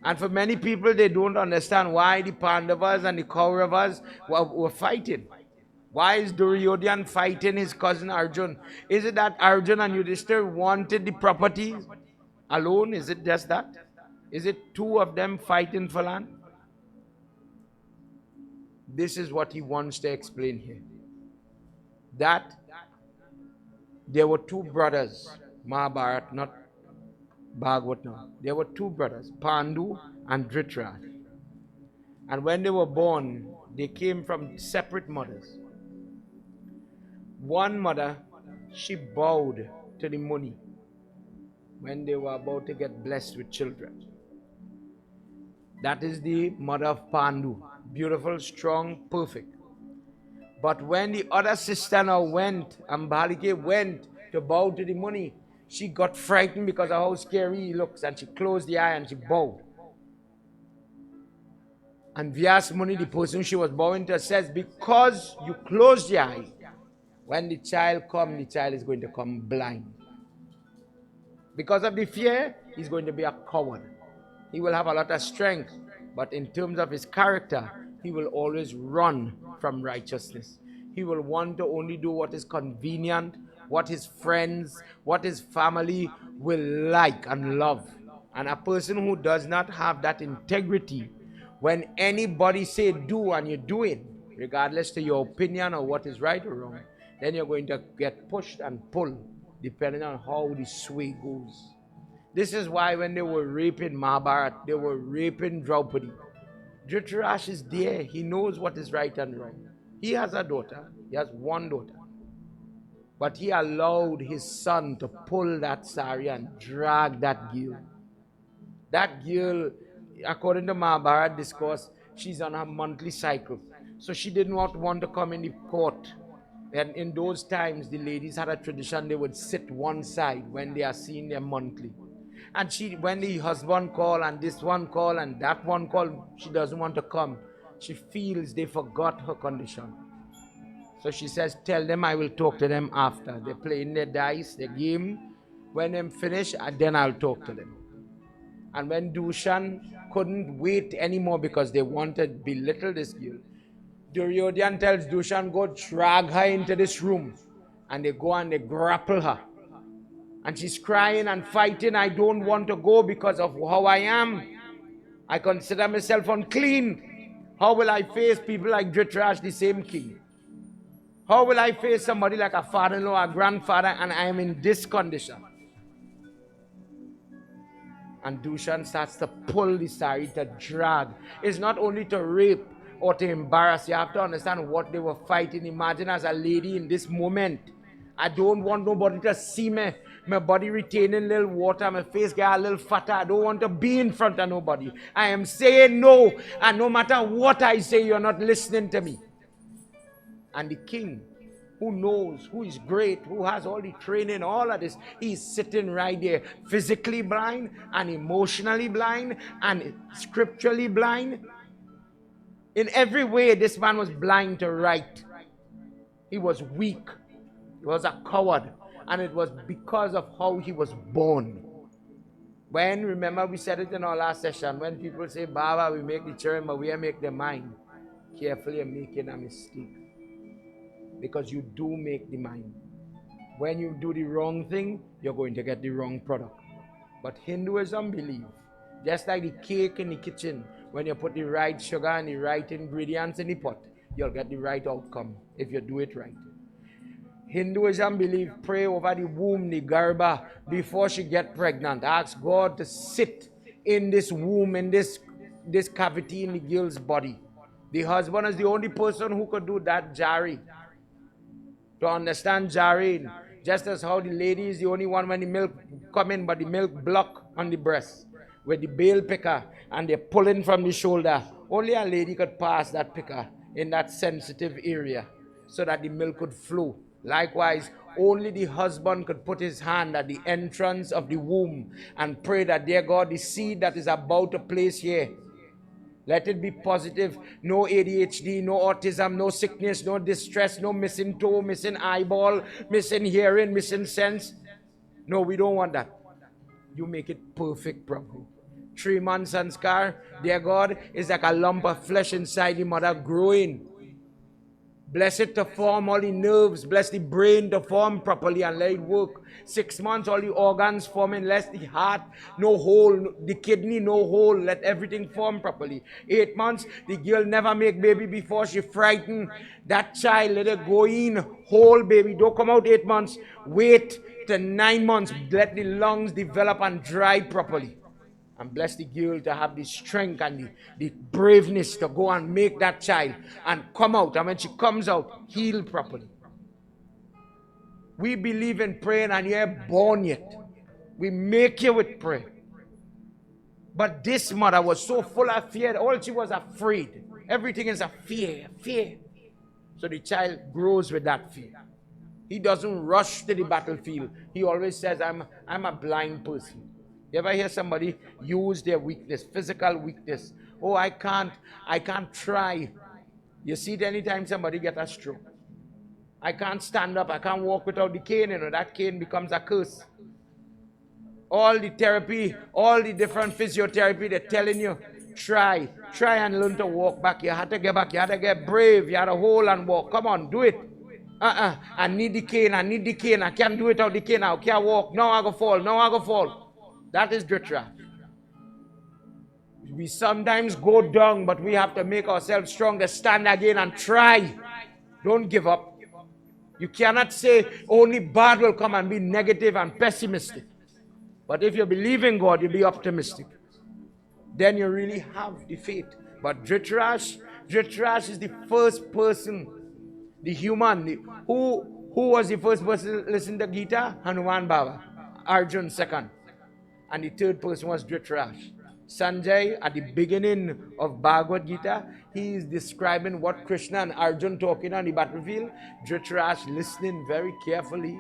And for many people, they don't understand why the Pandavas and the Kauravas were fighting. Why is Duryodhana fighting his cousin Arjun? Is it that Arjun and Yudhishthir wanted the property alone? Is it just that? Is it two of them fighting for land? This is what he wants to explain here. That there were two brothers, Mahabharat, not Bhagavad now. There were two brothers, Pandu and Dhritarashtra. And when they were born, they came from separate mothers. One mother, she bowed to the Muni when they were about to get blessed with children. That is the mother of Pandu. Beautiful, strong, perfect. But when the other sister now went, Ambalike went to bow to the Muni, she got frightened because of how scary he looks, and she closed the eye and she bowed. And Vyas Muni, the person she was bowing to, says, because you closed the eye, when the child comes, the child is going to come blind. Because of the fear, he's going to be a coward. He will have a lot of strength, but in terms of his character, he will always run from righteousness. He will want to only do what is convenient, what his friends, what his family will like and love. And a person who does not have that integrity, when anybody say do and you do it, regardless to your opinion or what is right or wrong, then you're going to get pushed and pulled, depending on how the sway goes. This is why when they were raping Mahabharat, they were raping Draupadi. Dhritarashtra is there. He knows what is right and wrong. He has a daughter. He has one daughter. But he allowed his son to pull that sari and drag that girl. That girl, according to Mahabharat discourse, she's on her monthly cycle. So she did not want to come in the court. And in those times, the ladies had a tradition, they would sit one side when they are seeing their monthly. And she, when the husband called and this one called and that one called, she doesn't want to come. She feels they forgot her condition. So she says, tell them I will talk to them after. They're playing their dice, their game. When I'm finished, then I'll talk to them. And when Dushan couldn't wait anymore because they wanted to belittle this girl, Duryodhana tells Dushan, go drag her into this room. And they go and they grapple her. And she's crying and fighting. I don't want to go because of how I am. I consider myself unclean. How will I face people like Dhritarashtra, the same king? How will I face somebody like a father-in-law, a grandfather, and I am in this condition? And Dushan starts to pull the sari, to drag. It's not only to rape or to embarrass. You have to understand what they were fighting. Imagine as a lady in this moment. I don't want nobody to see me. My body retaining little water. My face get a little fatter. I don't want to be in front of nobody. I am saying no. And no matter what I say, you're not listening to me. And the king, who knows, who is great, who has all the training, all of this, he's sitting right there, physically blind and emotionally blind and scripturally blind. In every way, this man was blind to right. He was weak. He was a coward. And it was because of how he was born. When, remember we said it in our last session, when people say, Baba, we make the children, but we make their mind. Carefully, you're making a mistake. Because you do make the mind. When you do the wrong thing, you're going to get the wrong product. But Hinduism believes, just like the cake in the kitchen, when you put the right sugar and the right ingredients in the pot, you'll get the right outcome if you do it right. Hinduism believes, pray over the womb, the garba, before she get pregnant. Ask God to sit in this womb, in this cavity in the girl's body. The husband is the only person who could do that jari. To understand jarin, just as how the lady is the only one when the milk come in, but the milk block on the breast with the bale picker and they're pulling from the shoulder. Only a lady could pass that picker in that sensitive area so that the milk could flow. Likewise, only the husband could put his hand at the entrance of the womb and pray that, dear God, the seed that is about to place here, let it be positive. No ADHD, no autism, no sickness, no distress, no missing toe, missing eyeball, missing hearing, missing sense. No, we don't want that. You make it perfect, Prabhu. 3 months sanskar, dear God, is like a lump of flesh inside the mother growing. Bless it to form all the nerves. Bless the brain to form properly and let it work. 6 months, all the organs forming. Let the heart, no hole. The kidney, no hole. Let everything form properly. 8 months, the girl never make baby before she frightened. That child, let it go in. Whole baby. Don't come out 8 months. Wait to 9 months. Let the lungs develop and dry properly. And bless the girl to have the strength and the braveness to go and make that child and come out. And when she comes out, heal properly. We believe in praying and you're born yet. We make you with prayer. But this mother was so full of fear. All she was afraid. Everything is a fear, fear. So the child grows with that fear. He doesn't rush to the battlefield. He always says, I'm a blind person. You ever hear somebody use their weakness, physical weakness? Oh, I can't try. You see it anytime somebody gets a stroke. I can't stand up, I can't walk without the cane, that cane becomes a curse. All the therapy, all the different physiotherapy, they're telling you, try and learn to walk back. You have to get back, you have to get brave, you have to hold and walk. Come on, do it. I need the cane, I can't do it without the cane, I can't walk. Now I go fall. That is Dritra. We sometimes go down, but we have to make ourselves strong to stand again and try. Don't give up. You cannot say only bad will come and be negative and pessimistic. But if you believe in God, you'll be optimistic. Then you really have the faith. But Dhritarashtra is the first person, the human. Who was the first person to listen to Gita? Hanuman Baba. Arjun second. And the third person was Dhritarashtra. Sanjay, at the beginning of Bhagavad Gita, he is describing what Krishna and Arjun talking on the battlefield. Dhritarashtra listening very carefully.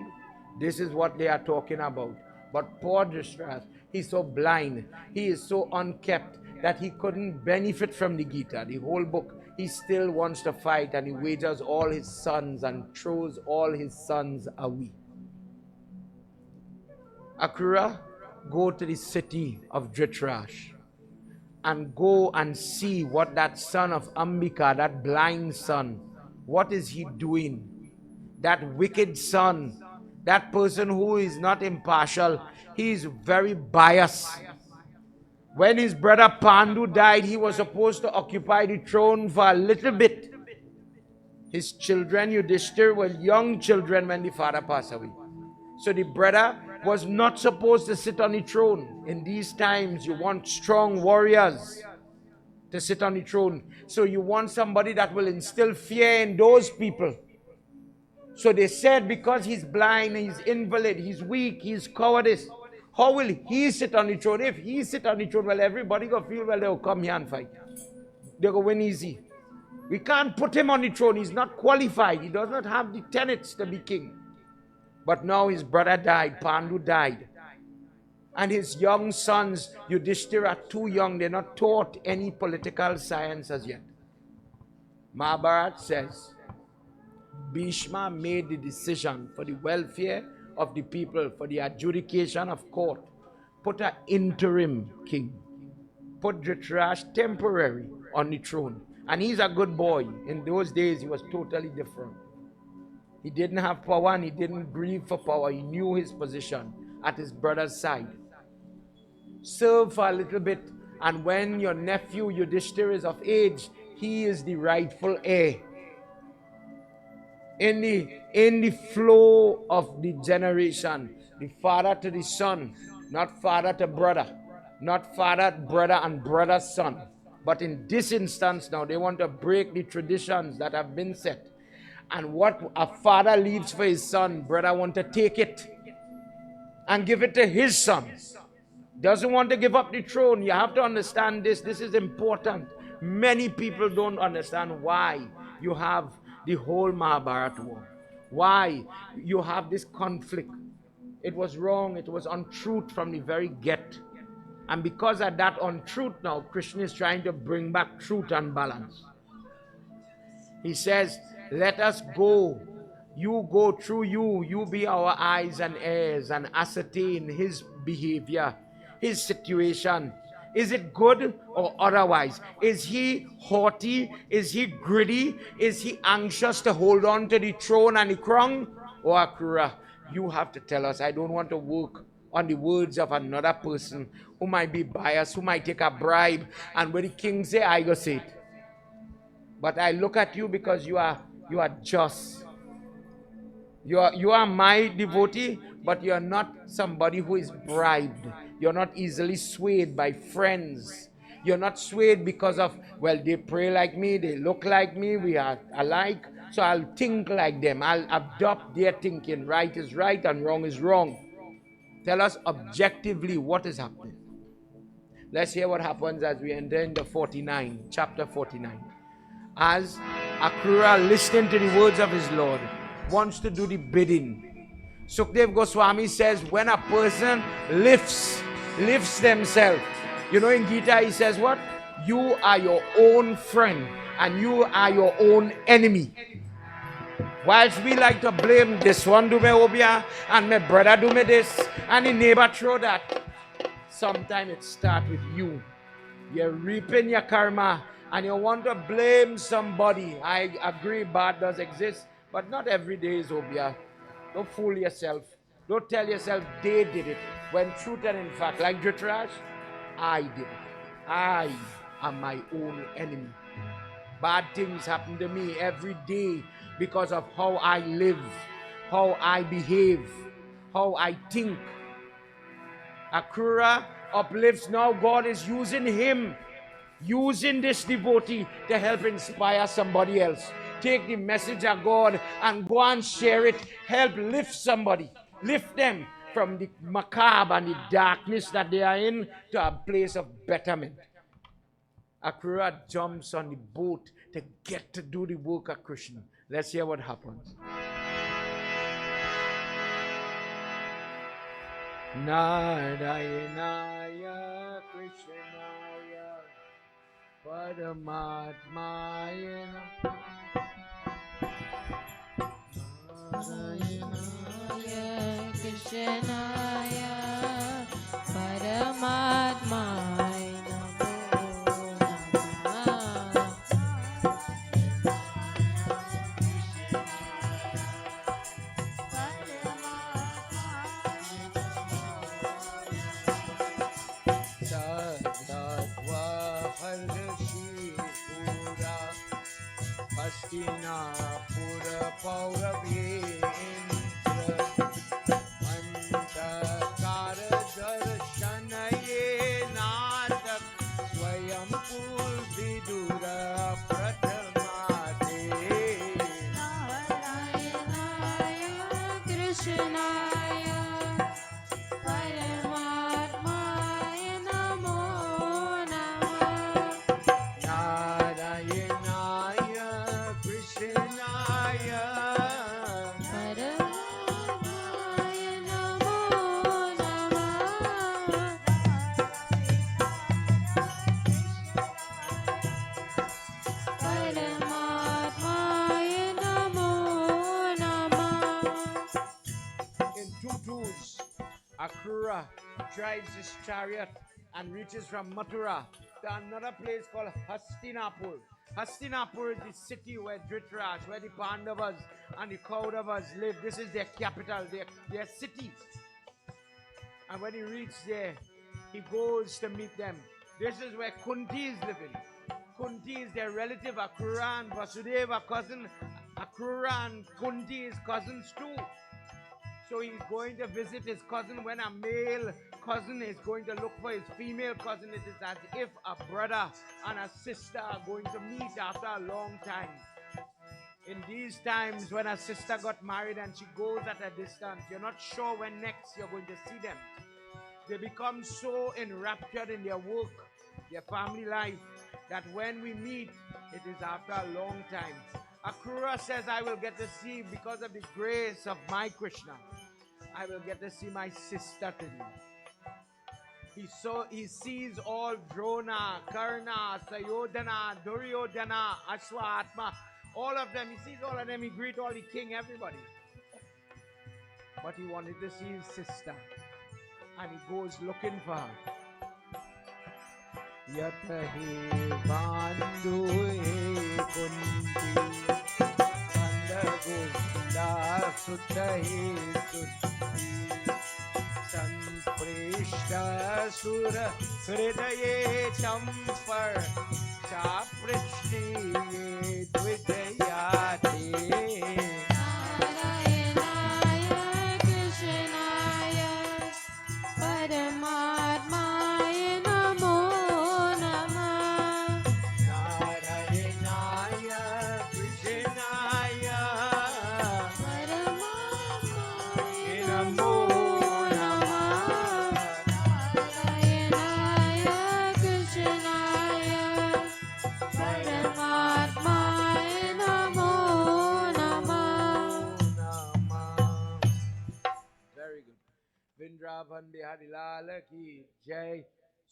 This is what they are talking about. But poor Dhritarashtra, he's so blind, he is so unkept that he couldn't benefit from the Gita, the whole book. He still wants to fight and he wagers all his sons and throws all his sons away. Akrura, go to the city of Dhritarashtra and go and see what that son of Ambika, that blind son, what is he doing? That wicked son, that person who is not impartial, he is very biased. When his brother Pandu died, he was supposed to occupy the throne for a little bit. His children, Yudhishthir, were young children when the father passed away. So the brother was not supposed to sit on the throne. In these times, you want strong warriors to sit on the throne. So you want somebody that will instill fear in those people. So they said, because he's blind, he's invalid, he's weak, he's cowardice, how will he sit on the throne? If he sit on the throne, well, everybody go feel, well, they'll come here and fight. They'll go win easy. We can't put him on the throne. He's not qualified. He does not have the tenets to be king. But now his brother died. Pandu died. And his young sons, Yudhishthira, are too young. They're not taught any political science as yet. Mahabharata says, Bhishma made the decision for the welfare of the people, for the adjudication of court. Put an interim king. Put Dhritarashtra temporary on the throne. And he's a good boy. In those days, he was totally different. He didn't have power and he didn't grieve for power. He knew his position at his brother's side. Serve for a little bit, and when your nephew Yudhishthira is of age, he is the rightful heir. In the flow of the generation, the father to the son, not father to brother, not father, brother, and brother's son. But in this instance now, they want to break the traditions that have been set. And what a father leaves for his son, brother want to take it and give it to his son. Doesn't want to give up the throne. You have to understand this. This is important. Many people don't understand why you have the whole Mahabharata war. Why you have this conflict. It was wrong. It was untruth from the very get. And because of that untruth now, Krishna is trying to bring back truth and balance. He says, let us go. You go through you. You be our eyes and ears and ascertain his behavior, his situation. Is it good or otherwise? Is he haughty? Is he greedy? Is he anxious to hold on to the throne and the crown? Or Akrura, you have to tell us. I don't want to work on the words of another person who might be biased, who might take a bribe, and when the king say, I go say it. But I look at you because you are just. You are my devotee, but you are not somebody who is bribed. You're not easily swayed by friends. You're not swayed because of, well, they pray like me, they look like me, we are alike, so I'll think like them. I'll adopt their thinking. Right is right and wrong is wrong. Tell us objectively what is happening. Let's hear what happens as we enter into chapter 49. As Akrura, listening to the words of his Lord, wants to do the bidding. Sukdev Goswami says, when a person lifts themselves, you know, in Gita he says what? You are your own friend and you are your own enemy. Whilst we like to blame this one do me obia and my brother do me this and the neighbor throw that, sometimes it starts with you. You're reaping your karma and you want to blame somebody. I agree, bad does exist, but not every day is obia. Don't fool yourself. Don't tell yourself they did it. When truth and in fact, like Dhritarashtra, I did it. I am my own enemy. Bad things happen to me every day because of how I live, how I behave, how I think. Akrura uplifts. Now God is using him, using this devotee to help inspire somebody else. Take the message of God and go and share it. Help lift somebody. Lift them from the macabre and the darkness that they are in to a place of betterment. Akrura jumps on the boat to get to do the work of Krishna. Let's hear what happens. Narayanaya Krishnaya Paramatmaya Narayanaya Krishnaya Paramatmaya Hastina पौरवेन्द्र अंतकार दर्शन ये नाटक स्वयं विदुर प्रथमाते नारायणाय कृष्णाय परमात्माय नमो नमः नारायणाय कृष्णाय परमात्माय नमो नमः परमात्माय नमो नमः in tutus. Akrura drives his chariot and reaches from Mathura to another place called Hastinapur. Hastinapur is the city where Dhritarashtra, where the Pandavas and the Kauravas live. This is their capital, their city. And when he reaches there, he goes to meet them. This is where Kunti is living. Kunti is their relative. Akrura and Vasudeva cousin. Akrura and Kunti is cousins too. So he's going to visit his cousin. When a male cousin is going to look for his female cousin, it is as if a brother and a sister are going to meet after a long time. In these times, when a sister got married and she goes at a distance, you're not sure when next you're going to see them. They become so enraptured in their work, their family life, that when we meet, it is after a long time. Akrura says, I will get to see, because of the grace of my Krishna, I will get to see my sister today. He sees all Drona, Karna, Sayodhana, Duryodhana, Ashwatma, all of them. He sees all of them. He greets all the king, everybody. But he wanted to see his sister. And he goes looking for her. Yatahe bandhu he kunti Skandha Govinda sutahe sutti Samprishta sura hridaye hamper Chap dvidayate नारायणाय कृष्णाय परमात्माय नमो नमः नारायणाय कृष्णाय परमात्माय नमो नमः नारायणाय कृष्णाय परमात्माय नमो नमः Very good. Vrindavan Bihari Lal ki jai.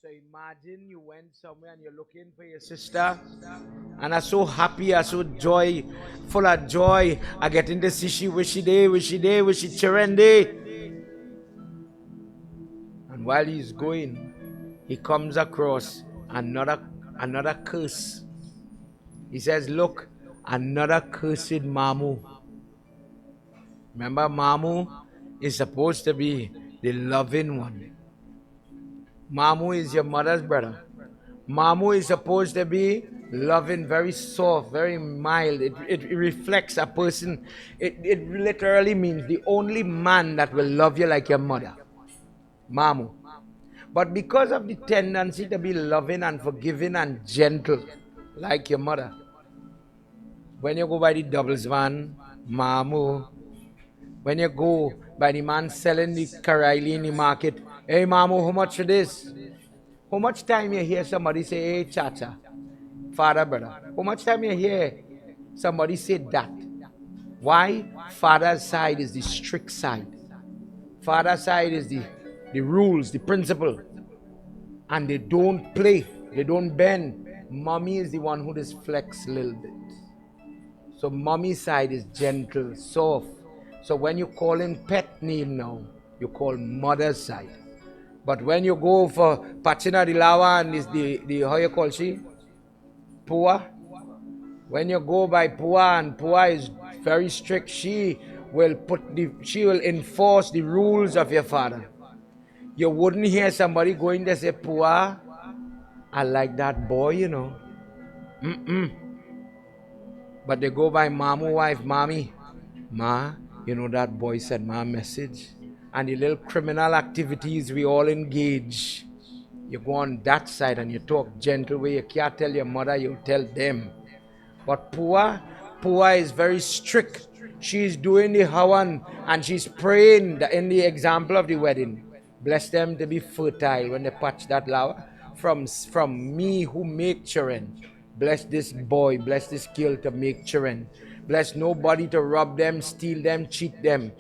So imagine you went somewhere and you're looking for your sister and are so happy, are so joy, full of joy, are getting to see she wishy chirende. And while he's going, he comes across another curse. He says, look, another cursed Mamu. Remember, Mamu is supposed to be the loving one. Mamu is your mother's brother. Mamu is supposed to be loving, very soft, very mild. It reflects a person. It literally means the only man that will love you like your mother. Mamu. But because of the tendency to be loving and forgiving and gentle, like your mother, when you go by the doubles van, Mamu. When you go by the man selling the Karaili in the market, hey Mamu, how much for this? How much time you hear somebody say, hey Chacha, father, brother? How much time you hear somebody say that? Why? Father's side is the strict side. Father's side is the rules, the principle. And they don't play, they don't bend. Mommy is the one who just flex a little bit. So mommy's side is gentle, soft. So when you call him pet name now, you call mother's side. But when you go for Pachina Dilawa and is the how you call she? Pua. When you go by Pua and Pua is very strict, she will enforce the rules of your father. You wouldn't hear somebody going to say, Pua, I like that boy, you know. But they go by Mamu wife, Mommy. Ma, you know that boy sent ma a message? And the little criminal activities we all engage. You go on that side and you talk gentle way. You can't tell your mother, you tell them. But Pua is very strict. She's doing the Hawan and she's praying in the example of the wedding. Bless them to be fertile when they patch that flower. From me who make children. Bless this boy, bless this girl to make children. Bless nobody to rob them, steal them, cheat them.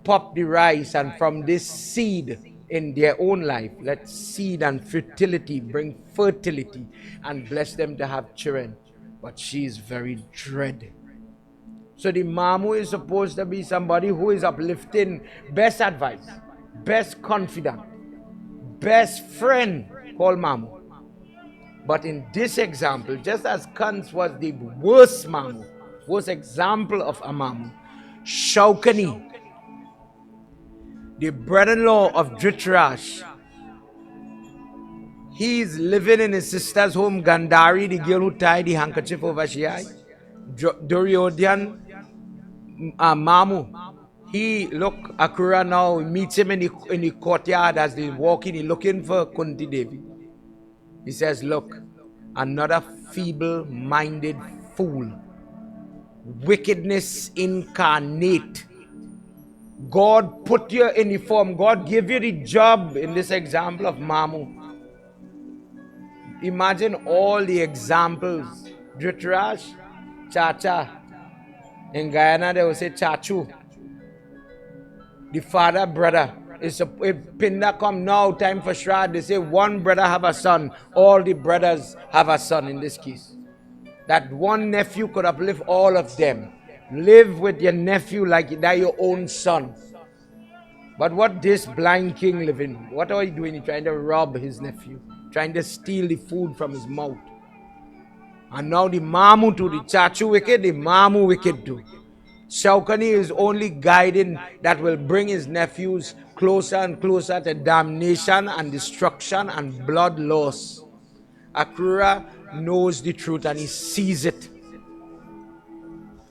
Pop the rice, and from this seed in their own life, let seed and fertility bring fertility and bless them to have children. But she is very dread. So the mamu is supposed to be somebody who is uplifting, best advice, best confidant, best friend, called mamu. But in this example, just as Kans was the worst mamu, worst example of a mamu, Shaukani, the brother-in-law of Dhritarashtra, he's living in his sister's home, Gandhari, the girl who tied the handkerchief over she eye. Duryodhan, Mamu, he look, Akrura now meets him in the courtyard as they walking, he looking for Kunti Devi. He says, look, another feeble-minded fool, wickedness incarnate. God put you in the form. God gave you the job in this example of Mamu. Imagine all the examples. Dhritarashtra, Chacha. In Guyana they will say Chachu. The father, brother. If Pinda come now, time for Shraddha, they say one brother have a son. All the brothers have a son in this case. That one nephew could uplift all of them. Live with your nephew like that your own son. But what this blind king living? What are you doing? He's trying to rob his nephew. Trying to steal the food from his mouth. And now the Mamu too, the Chachu wicked, the Mamu wicked too. Shaukani is only guiding that will bring his nephews closer and closer to damnation and destruction and blood loss. Akrura knows the truth and he sees it.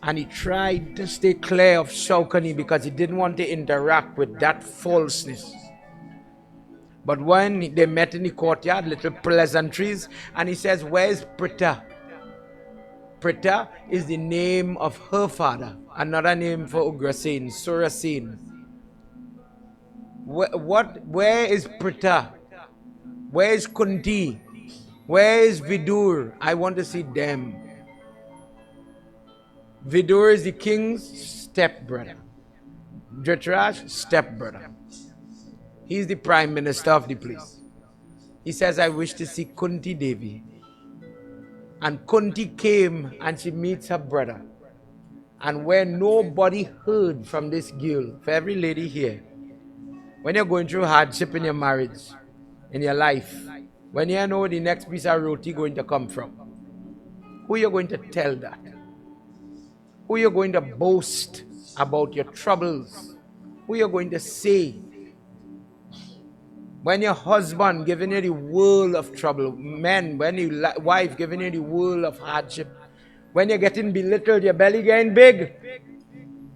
And he tried to stay clear of Shaukani because he didn't want to interact with that falseness. But when they met in the courtyard, little pleasantries, and he says, where's Prita? Prita is the name of her father. Another name for Ugrasen, Surasen. Where is Prita? Where is Kunti? Where is Vidur? I want to see them. Vidur is the king's stepbrother. Dhritarashtra, stepbrother. He's the prime minister of the place. He says, I wish to see Kunti Devi. And Kunti came and she meets her brother. And where nobody heard from this girl, for every lady here, when you're going through hardship in your marriage, in your life, when you know the next piece of roti going to come from, who are you going to tell that? Who are you going to boast about your troubles? Who are you going to say? When your husband giving you the world of trouble, men, when your wife giving you the world of hardship, when you're getting belittled, your belly getting big,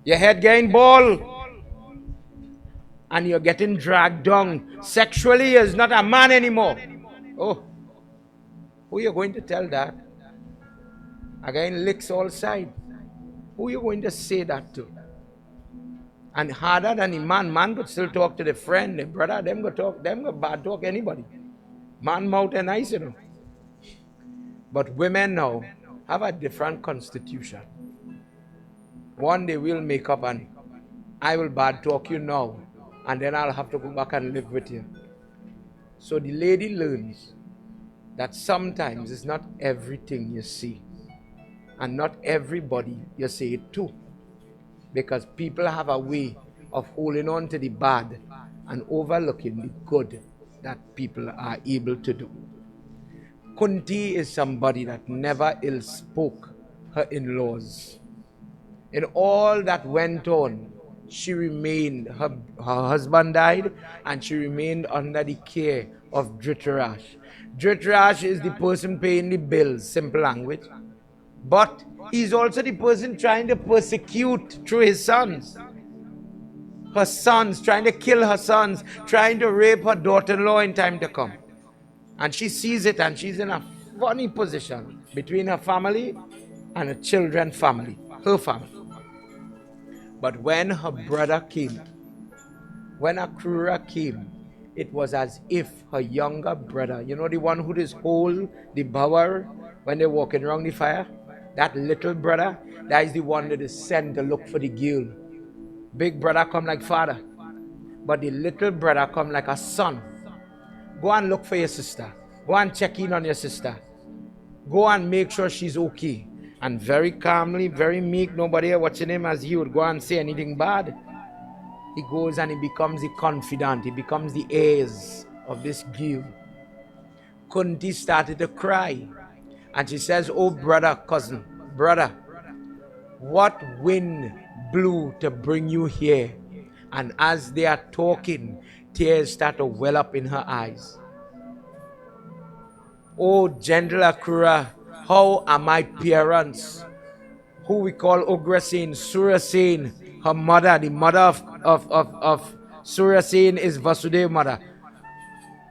your head getting bald, and you're getting dragged down. Sexually, is not a man anymore. Oh, who are you going to tell that? Again, licks all sides. Who are you going to say that to? And harder than the man could still talk to the friend, the brother, them go bad talk anybody. Man mouth and nice, you know. But women now have a different constitution. One day we'll make up and I will bad talk you now, and then I'll have to go back and live with you. So the lady learns that sometimes it's not everything you see, and not everybody you say it to. Because people have a way of holding on to the bad and overlooking the good that people are able to do. Kunti is somebody that never ill spoke her in-laws. In all that went on, she remained, her husband died, and she remained under the care of Dhritarashtra. Dhritarashtra is the person paying the bills, simple language. But he's also the person trying to persecute through his sons. Her sons, trying to kill her sons, trying to rape her daughter-in-law in time to come. And she sees it, and she's in a funny position between her family and her children's family, her family. But when her brother came, when Akrura came, it was as if her younger brother, you know, the one who just hold the bower when they're walking around the fire, that little brother, that is the one that is sent to look for the girl. Big brother come like father, but the little brother come like a son. Go and look for your sister. Go and check in on your sister. Go and make sure she's okay. And very calmly, very meek, nobody watching him as he would go and say anything bad. He goes and he becomes the confidant. He becomes the heirs of this girl. Kunti started to cry. And she says, oh brother, cousin, brother, what wind blew to bring you here? And as they are talking, tears start to well up in her eyes. Oh gentle Akrura, how are my parents, who we call Ugrasen, Surasen, her mother, the mother of Surasen is Vasudev's mother.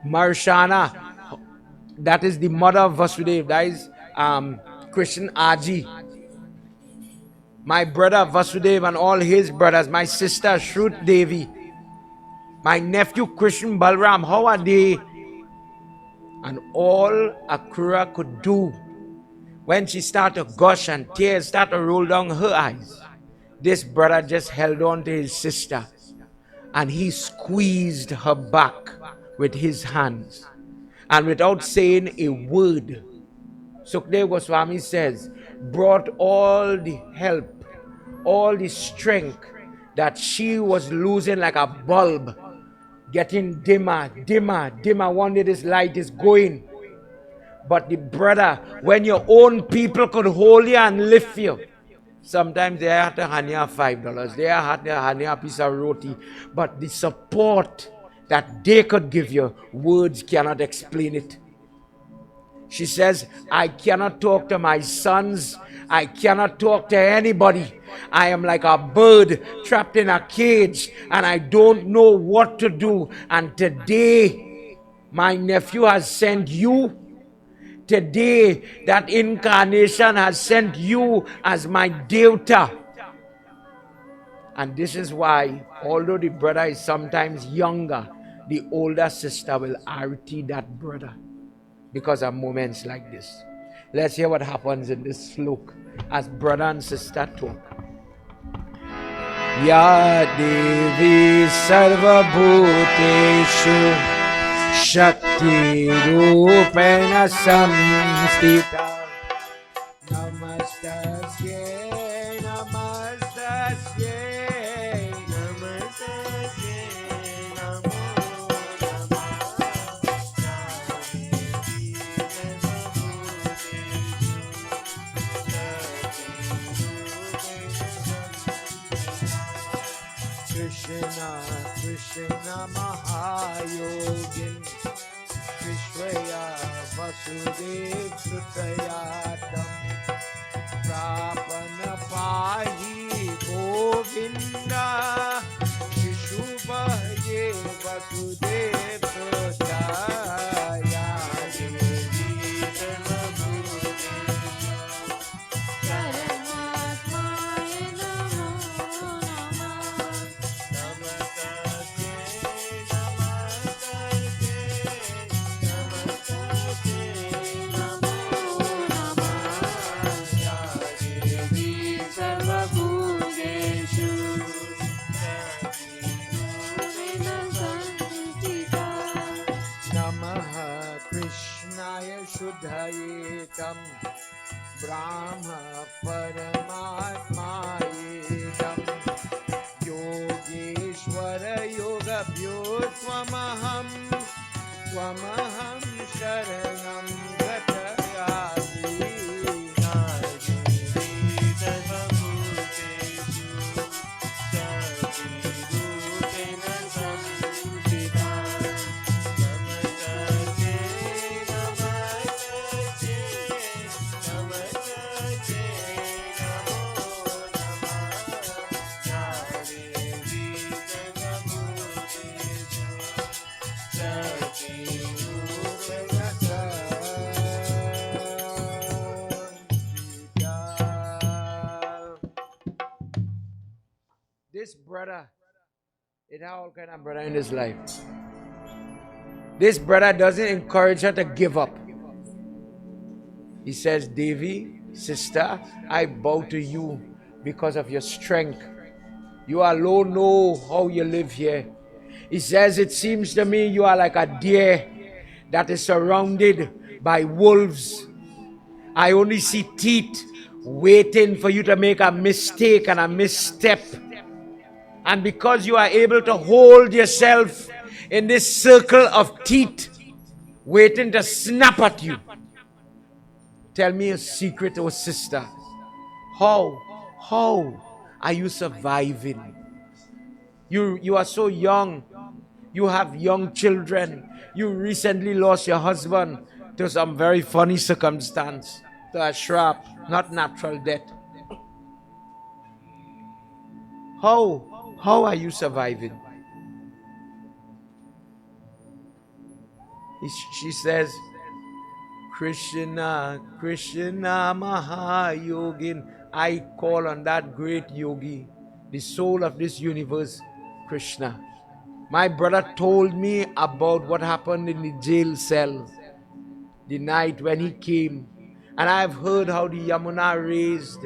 Marshana, that is the mother of Vasudev, that is Krishna Aji. My brother Vasudev and all his brothers, my sister Shrut Devi, my nephew Krishna Balram, how are they? And all Akrura could do when she started to gush and tears started to roll down her eyes, this brother just held on to his sister and he squeezed her back with his hands. And without saying a word, Sukdev Goswami says, brought all the help, all the strength that she was losing like a bulb, getting dimmer, dimmer, dimmer. One day this light is going. But the brother, when your own people could hold you and lift you, sometimes they had to hand you $5, they had to hand you a piece of roti, but the support that they could give you, words cannot explain it. She says, I cannot talk to my sons, I cannot talk to anybody. I am like a bird trapped in a cage and I don't know what to do. And today, my nephew has sent you. Today, that incarnation has sent you as my devta. And this is why, although the brother is sometimes younger, the older sister will arati that brother because of moments like this. Let's hear what happens in this slok as brother and sister talk. Ya Devi Sarva Bhuteshu Shakti Rupena Samstita Namastasye Namastasye Namastasye Namo Krishna Krishna Mahayogin Vishwaya Vasudev Sutayatam Prapana Pahi Govinda Shishubhaye Vasudev Sutaya Devi Sarvabhuteshu Paramatmaya Namo Namah. Shuddhayetam Brahma Paramatmayetam Yogeshwara Yogabhyo Twamaham Twamaham Sharanam Gatayami this brother, it had all kind of brother in his life. This brother doesn't encourage her to give up. He says, Devi, sister, I bow to you because of your strength. You alone know how you live here. He says, it seems to me you are like a deer that is surrounded by wolves. I only see teeth waiting for you to make a mistake and a misstep. And because you are able to hold yourself in this circle of teeth waiting to snap at you, tell me a secret, oh sister. How are you surviving? You are so young. You have young children. You recently lost your husband to some very funny circumstance, to a Ashram, not natural death. How are you surviving? She says, Krishna, Krishna Mahayogin. I call on that great yogi, the soul of this universe, Krishna. My brother told me about what happened in the jail cell the night when he came. And I've heard how the Yamuna raised.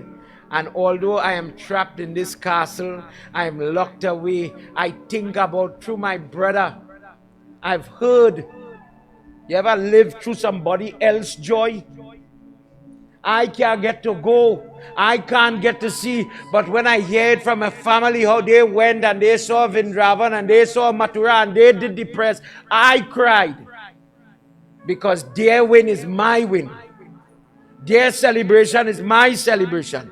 And although I am trapped in this castle, I am locked away, I think about through my brother. I've heard. You ever lived through somebody else's joy? I can't get to go. I can't get to see. But when I hear it from a family, how they went and they saw Vrindavan and they saw Mathura and they did the press, I cried. Because their win is my win. Their celebration is my celebration.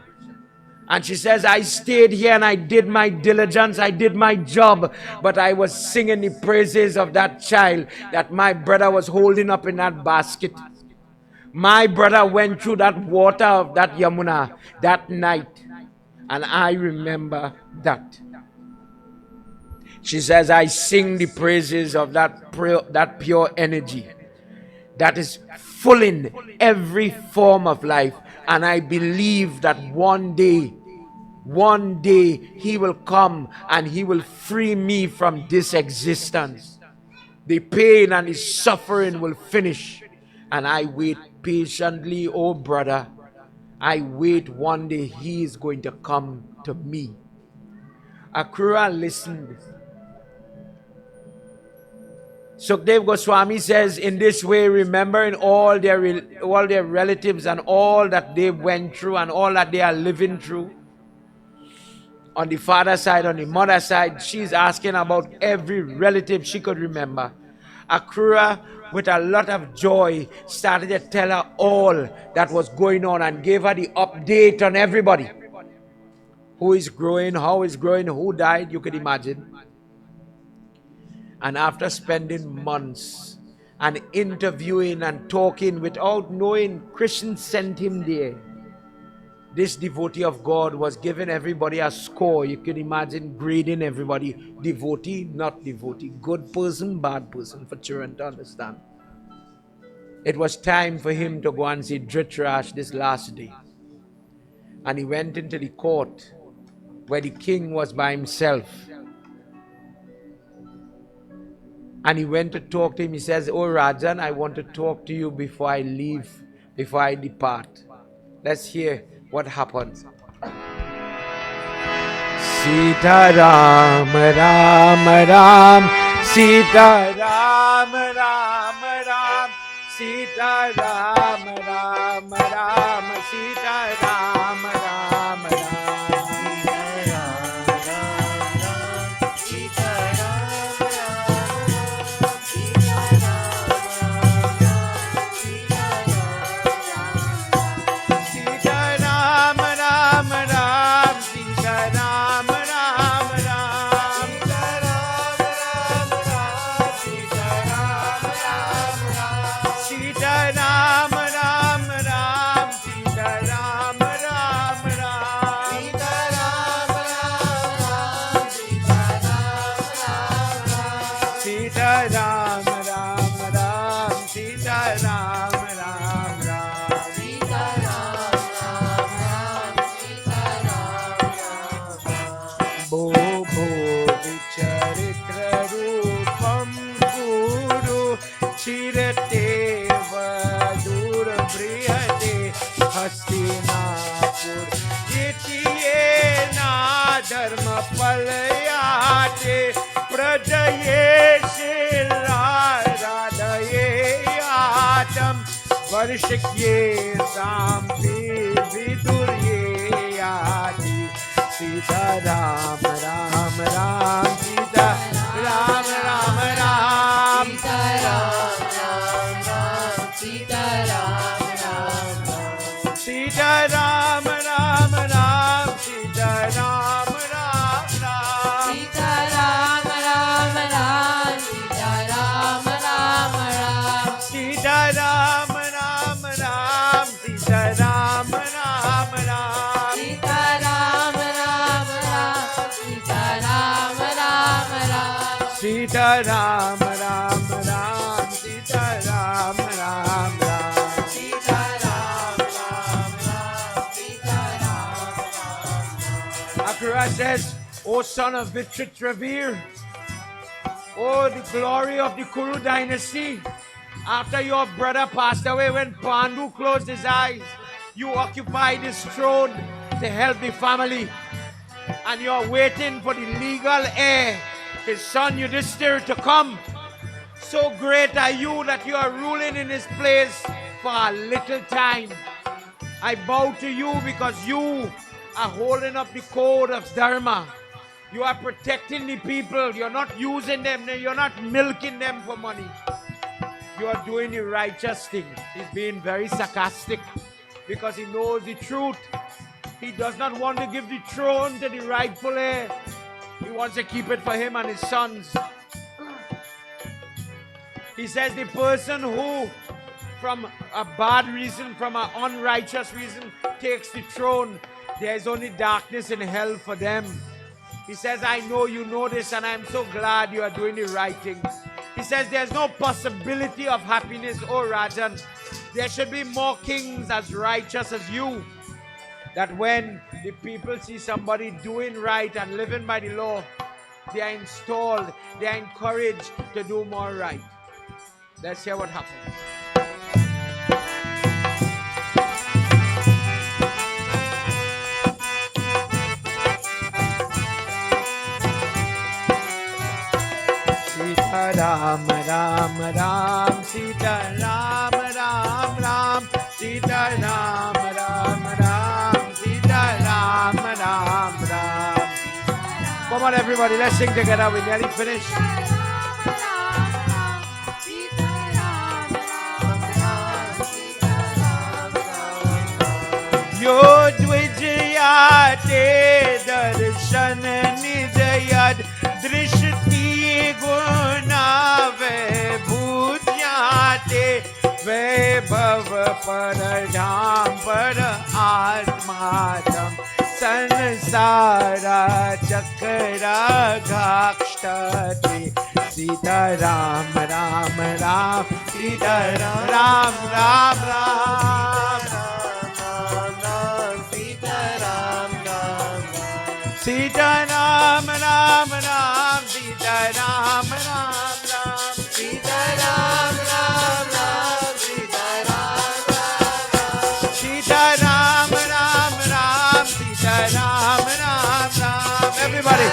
And she says, I stayed here and I did my diligence, I did my job, but I was singing the praises of that child that my brother was holding up in that basket. My brother went through that water of that Yamuna that night, and I remember that. She says, I sing the praises of that pure energy that is full in every form of life. And I believe that one day he will come and he will free me from this existence. The pain and the suffering will finish. And I wait patiently, oh brother. I wait one day he is going to come to me. Akrura listened. Sukdev Goswami says, in this way, remembering all their relatives and all that they went through and all that they are living through. On the father's side, on the mother's side, she's asking about every relative she could remember. Akrura, with a lot of joy, started to tell her all that was going on and gave her the update on everybody. Who is growing, how is growing, who died, you could imagine. And after spending months and interviewing and talking without knowing Krishna sent him there, this devotee of God was giving everybody a score. You can imagine grading everybody. Devotee, not devotee. Good person, bad person, for children to understand. It was time for him to go and see Dhritarashtra this last day. And he went into the court where the king was by himself. And he went to talk to him. He says, oh Rajan, I want to talk to you before I leave, before I depart. Let's hear what happened. Sita Ram, Ram, Ram, Sita Ram, Ram, Ram, Sita Ram, Ram, Ram, Sita Ram, Ram, Ram. Ram, dharma palayate prajaye shilaraye atam varshikye sampi vidurye yati Sita Ram Ram Ram Sita Ram Ram Ram Sita Ram Ram Ram Sita Ram Ram Ram Sita Ram Ram Ram Sita Ram Ram Ram Sita Ram Ram Ram Sita Ram Ram Ram Sita Ram Ram Ram Sita Ram Ram Ram Sita Ram Ram Ram Sita Ram Ram Ram Sita Ram Ram Ram Sita Ram Ram Ram Sita Ram Ram Ram Sita Ram Ram Akrura says, O son of Vichitravir, oh, the glory of the Kuru dynasty, after your brother passed away, when Pandu closed his eyes, you occupied his throne to help the family, and you're waiting for the legal heir, his son Yudhishthira, to come. So great are you that you are ruling in his place for a little time. I bow to you because you are holding up the code of Dharma. You are protecting the people. You're not using them. You're not milking them for money. You are doing the righteous thing. He's being very sarcastic because he knows the truth. He does not want to give the throne to the rightful heir. He wants to keep it for him and his sons. He says the person who, from a bad reason, from an unrighteous reason, takes the throne, there is only darkness in hell for them. He says, I know you know this, and I'm so glad you are doing the right thing. He says, there's no possibility of happiness, O Rajan. There should be more kings as righteous as you. That when the people see somebody doing right and living by the law, they are installed, they are encouraged to do more right. Let's hear what happens. Sita Ram Ram Ram Sita Ram Ram Ram Sita Ram Ram Ram Sita Ram Ram Ram. Come on everybody, let's sing together. We're nearly finished. Yod Vijayate Darshan Nijayad Drishti Gunave Bhujyate Vaibhav Paradham Paratmatam Sansara Chakra Gakshtate Sita Ram Ram Ram Sita Ram Ram Ram Sita Ram Ram Ram Sita Ram Ram Ram Sita Ram Ram Ram Sita Ram Ram Ram Sita Ram Ram Ram Sita Ram Ram Ram. Everybody.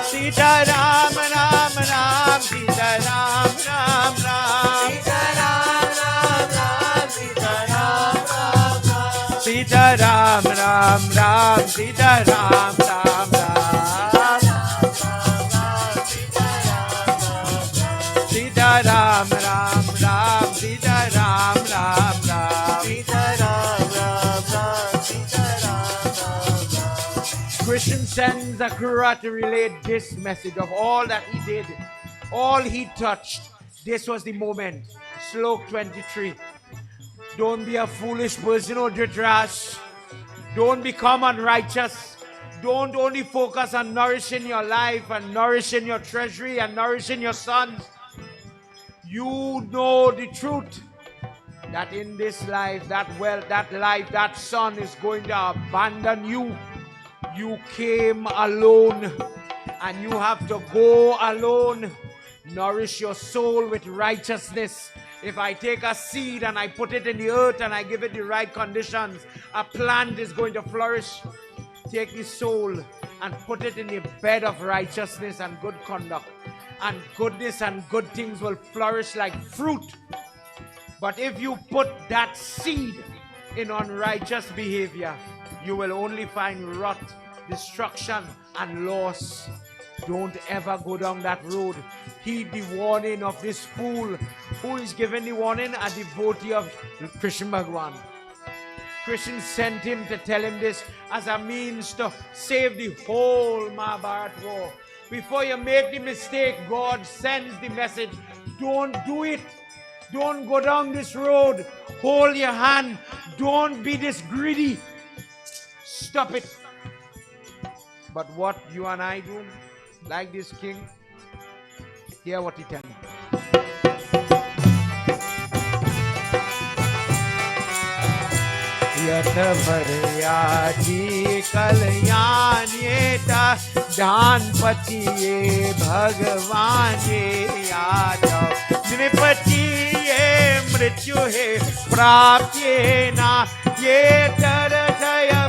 Sita Ram Ram Ram Sita Ram Ram Ram Sita Ram Ram Ram Sita Ram Ram Ram Sita Ram Ram Ram Sita Ram Ram Ram Sita Ram Ram Ram Sita Ram Ram Ram. Krishna sends Akrura to relate this message of all that he did, all he touched. This was the moment. Slok 23. Don't be a foolish person, O Dhritarashtra. Don't become unrighteous. Don't only focus on nourishing your life and nourishing your treasury and nourishing your sons. You know the truth that in this life, that wealth, that life, that son is going to abandon you. You came alone and you have to go alone. Nourish your soul with righteousness If I take a seed and I put it in the earth and I give it the right conditions, a plant is going to flourish. Take the soul and put it in the bed of righteousness and good conduct, and goodness and good things will flourish like fruit. But if you put that seed in unrighteous behavior, you will only find rot, destruction, and loss. Don't ever go down that road. Heed the warning of this fool. Who is giving the warning? A devotee of Krishna Bhagwan. Krishna sent him to tell him this as a means to save the whole Mahabharata war. Before you make the mistake, God sends the message. Don't do it. Don't go down this road. Hold your hand. Don't be this greedy. Stop it. But what you and I do, like this king, hear what he tells me. Yatvaryaji kalyanyeta Dhanpatiye Bhagavanye Yadav Nripatiye Mrityuhe Prapyena Yetarajaya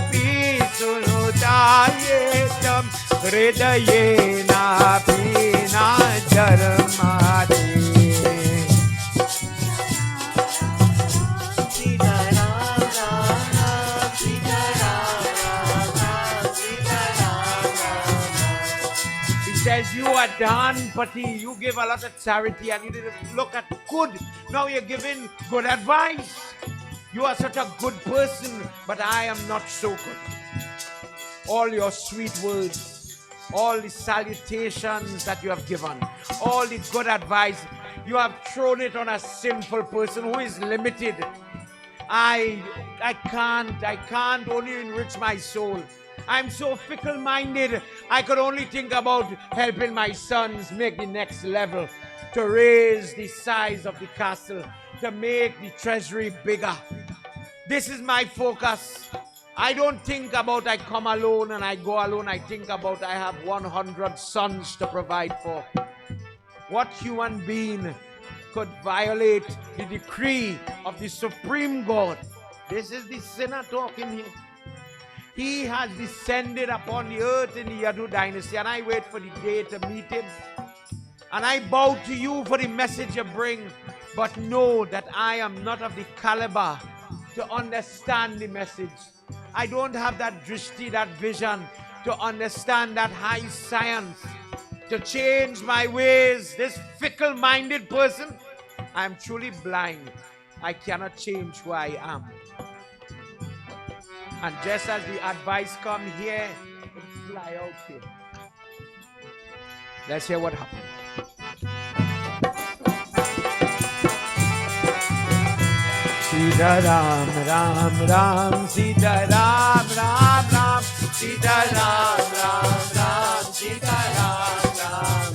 Sunutayetam Hridayena Pina Dharmati. Says you are Dhanpati, you give a lot of charity and you didn't look at good. Now you're giving good advice. You are such a good person, but I am not so good. All your sweet words, all the salutations that you have given, all the good advice, you have thrown it on a sinful person who is limited. I can't only enrich my soul. I'm so fickle-minded. I could only think about helping my sons make the next level, to raise the size of the castle, to make the treasury bigger. This is my focus. I don't think about I come alone and I go alone. I think about I have 100 sons to provide for. What human being could violate the decree of the Supreme God? This is the sinner talking here. He has descended upon the earth in the Yadu dynasty, and I wait for the day to meet him. And I bow to you for the message you bring, but know that I am not of the caliber to understand the message. I don't have that drishti, that vision, to understand that high science, to change my ways. This fickle-minded person, I am truly blind. I cannot change who I am. And just as the advice come here, it fly out here. Let's hear what happened. Sita Ram Ram Ram, Sita Ram Ram Ram, Sita Ram Ram Ram, Sita Ram Ram Ram,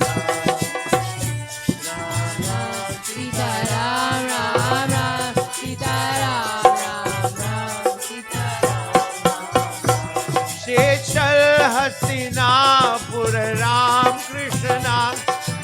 Sita Ram Ram Ram, Sita Ram Ram Ram, Sita Shechal Hastinapur Ram Krishna,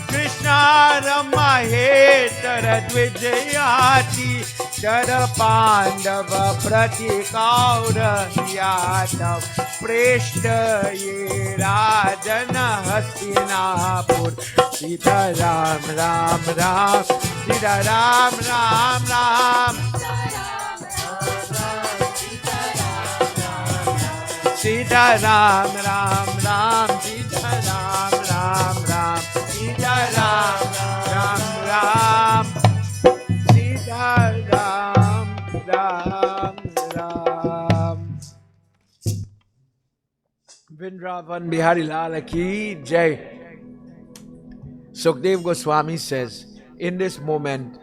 Krishna Ramahe Taradvijayati, Shara Pandava Pratikaura Yadav, Preshta Ye Rajana Hastinapur, Sita Ram Ram Ram, Sita Ram Ram Ram, Sita Ram Ram Ram, Sita Ram Ram Ram, Sita Ram Ram Ram, Sita Ram Ram Ram. Vrindavan Bihari Lal Ki Jai. Sukdev Goswami says, in this moment,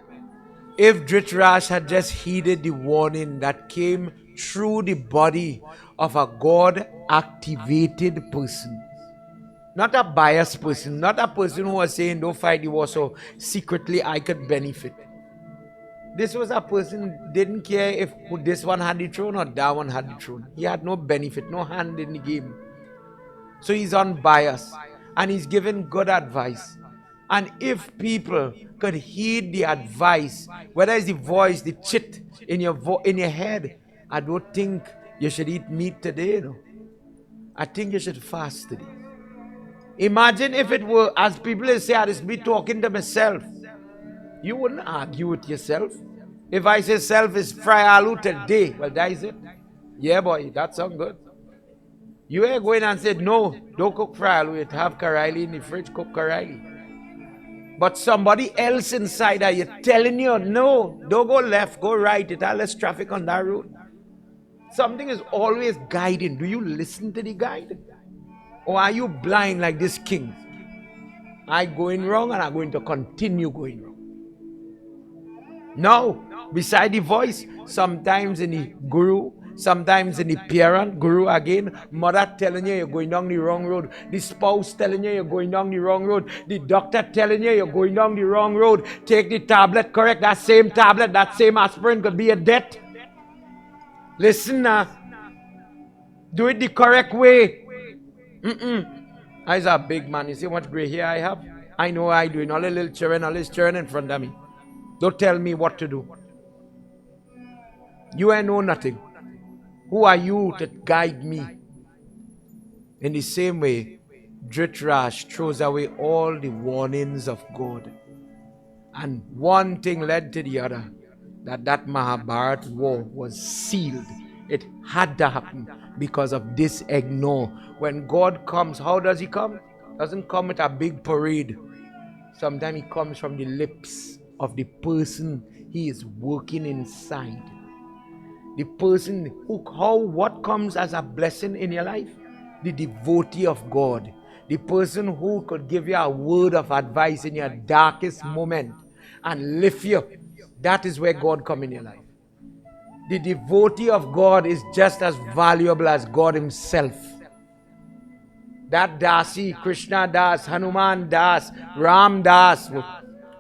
if Dhritarashtra had just heeded the warning that came through the body of a God-activated person, not a biased person, not a person who was saying, don't fight the war so secretly I could benefit. This was a person who didn't care if this one had the throne or that one had the throne. He had no benefit, no hand in the game. So he's unbiased and he's giving good advice. And if people could heed the advice, whether it's the voice, the chit in your head, I don't think you should eat meat today, you know. I think you should fast today. Imagine if it were, as people say, I just be talking to myself. You wouldn't argue with yourself. If I say self is fry aloo today, well, that is it. Yeah, boy, that sounds good. You ain't going and said, no, don't cook fry aloo. It have karaili in the fridge, cook karaili. But somebody else inside are you telling you, no, don't go left, go right. It has less traffic on that road. Something is always guiding. Do you listen to the guide? Or are you blind like this king? I'm going wrong and I'm going to continue going wrong. No, beside the voice, sometimes in the guru, sometimes in the parent, guru again, mother telling you you're going down the wrong road, the spouse telling you you're going down the wrong road, the doctor telling you you're going down the wrong road, take the tablet, correct, that same tablet, that same aspirin could be a death. Listen now, do it the correct way. I'm a big man, you see how much gray hair I have? I know I do, all the little children in front of me. Don't tell me what to do. You ain't know nothing. Who are you to guide me? In the same way, Dhritarashtra throws away all the warnings of God. And one thing led to the other. That Mahabharata war was sealed. It had to happen because of this ignore. When God comes, how does he come? Doesn't come with a big parade. Sometimes he comes from the lips of the person he is working inside. The person what comes as a blessing in your life? The devotee of God. The person who could give you a word of advice in your darkest moment and lift you up. That is where God comes in your life. The devotee of God is just as valuable as God himself. That Dasi, Krishna Das, Hanuman Das, Ram Das.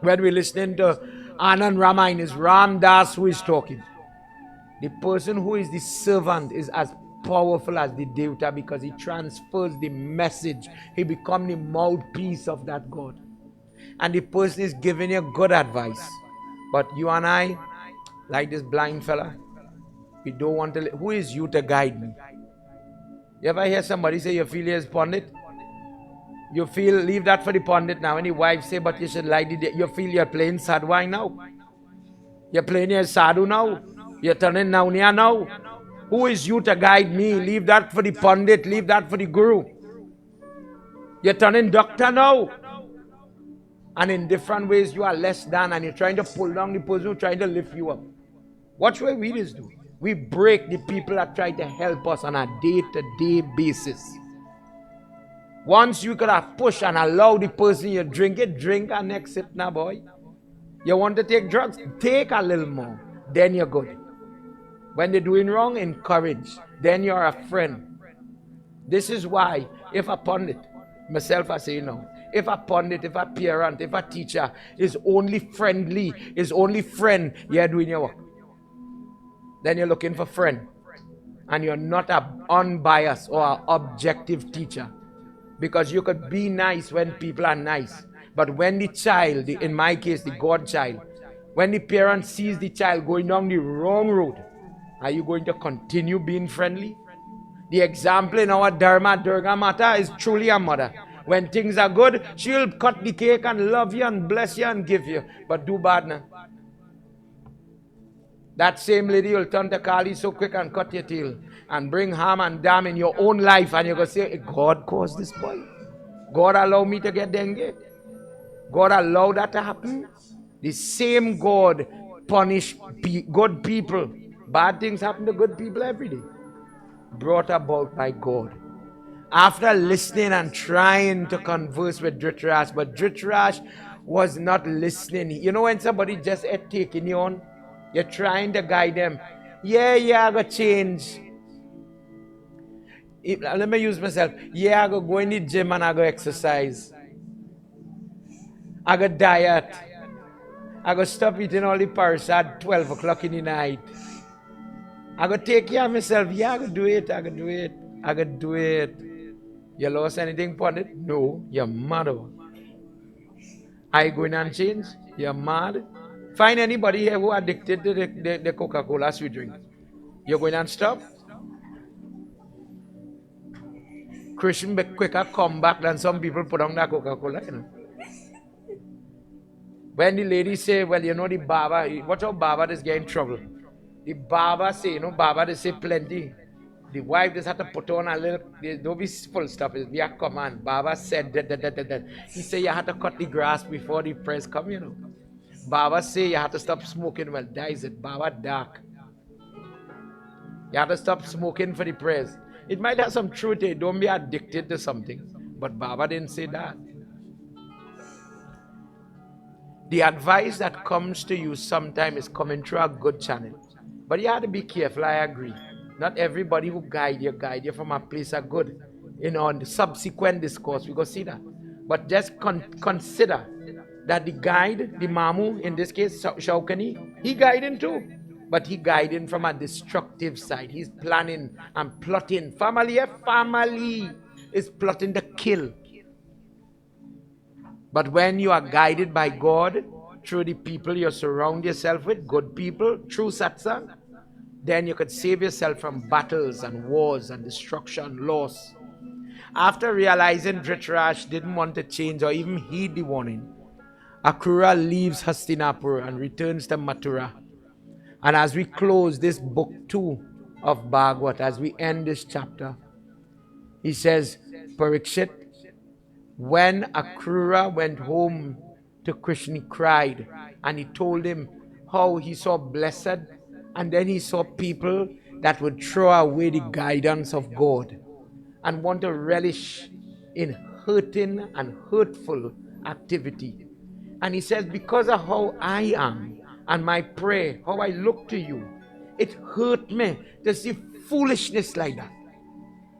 When we're listening to Anand Ramayana, is Ram Das who is talking. The person who is the servant is as powerful as the Devta because he transfers the message. He becomes the mouthpiece of that God. And the person is giving you good advice. But you and I, like this blind fella, we don't want to. Who is you to guide me? You ever hear somebody say you feel he is pundit? You feel, leave that for the pundit now. And the wife say, but you should like the, you feel you're playing sadhwai now. You're playing your sadhu now. You're turning naunia now. Who is you to guide me? Leave that for the pundit. Leave that for the guru. You're turning doctor now. And in different ways you are less than and you're trying to pull down the person who's trying to lift you up. Watch what we just do. We break the people that try to help us on a day-to-day basis. Once you could have pushed and allow the person you drink it, drink and next sip now, boy. You want to take drugs? Take a little more. Then you're good. When they're doing wrong, encourage. Then you're a friend. This is why, if a pundit, myself I say no, if a pundit, if a parent, if a teacher is only friendly, is only friend, you're doing your work. Then you're looking for friend. And you're not an unbiased or an objective teacher. Because you could be nice when people are nice. But when the child, in my case, the godchild, when the parent sees the child going down the wrong road, are you going to continue being friendly? The example in our Dharma, Durga Mata, is truly a mother. When things are good, she'll cut the cake and love you and bless you and give you. But do bad now. That same lady will turn to Kali so quick and cut your tail and bring harm and damn in your own life, and you're going to say, God caused this boy. God allowed me to get dengue. God allowed that to happen. The same God punish good people. Bad things happen to good people every day. Brought about by God. After listening and trying to converse with Dhritarashtra, but Dhritarashtra was not listening. You know when somebody just taking you on? You're trying to guide them. Yeah, I got change. Let me use myself. Yeah, I go in the gym and I go exercise. I go diet. I go stop eating all the parsa at 12 o'clock in the night. I go take care of myself. Yeah, I go do it. I go do it. You lost anything upon it? No, your mother. Are you going and change? You're mad? Find anybody here who addicted to the Coca-Cola sweet drink. You're going and stop? Christian be quicker come back than some people put on that Coca-Cola, you know. When the lady say, well, you know, the barber, watch out, barber is getting trouble. The barber say, you know, barber they say plenty. The wife just had to put on a little, don't be full stuff, it's be a command. Barber said that. He said you had to cut the grass before the press come, you know. Barber say you have to stop smoking, well, that is it. Barber dark. You have to stop smoking for the prayers. It might have some truth there. Don't be addicted to something. But Baba didn't say that. The advice that comes to you sometimes is coming through a good channel. But you have to be careful, I agree. Not everybody who guide you from a place of good. You know, in the subsequent discourse, we go see that. But just consider that the guide, the Mamu, in this case, Shaukani, he guiding too. But he guiding from a destructive side. He's planning and plotting. Family is plotting to kill. But when you are guided by God, through the people you surround yourself with, good people, true satsang, then you could save yourself from battles and wars and destruction, loss. After realizing Dhritarashtra didn't want to change or even heed the warning, Akrura leaves Hastinapur and returns to Mathura. And as we close this book 2 of Bhagavad, as we end this chapter, he says, Parikshit, when Akrura went home to Krishna, he cried, and he told him how he saw blessed, and then he saw people that would throw away the guidance of God and want to relish in hurting and hurtful activity. And he says, because of how I am, and my prayer, how I look to you, it hurt me to see foolishness like that.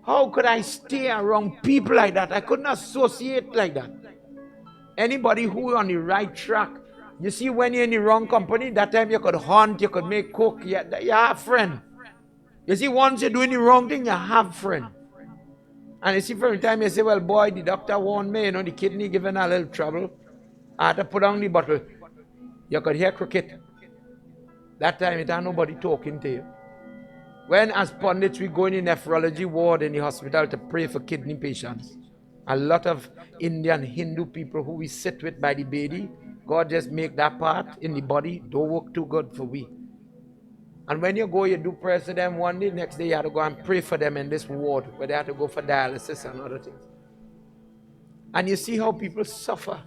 How could I stay around people like that? I couldn't associate like that. Anybody who on the right track, you see when you're in the wrong company, that time you could hunt, you could make cook, you have friend. You see, once you're doing the wrong thing, you have friend. And you see, for a time you say, well, boy, the doctor warned me, you know, the kidney giving a little trouble. I had to put down the bottle. You could hear cricket. That time it had nobody talking to you. When as pundits we go in the nephrology ward in the hospital to pray for kidney patients, a lot of Indian Hindu people who we sit with by the bedi, God just make that part in the body don't work too good for we. And when you go, you do prayers to them one day, next day you have to go and pray for them in this ward where they have to go for dialysis and other things. And you see how people suffer.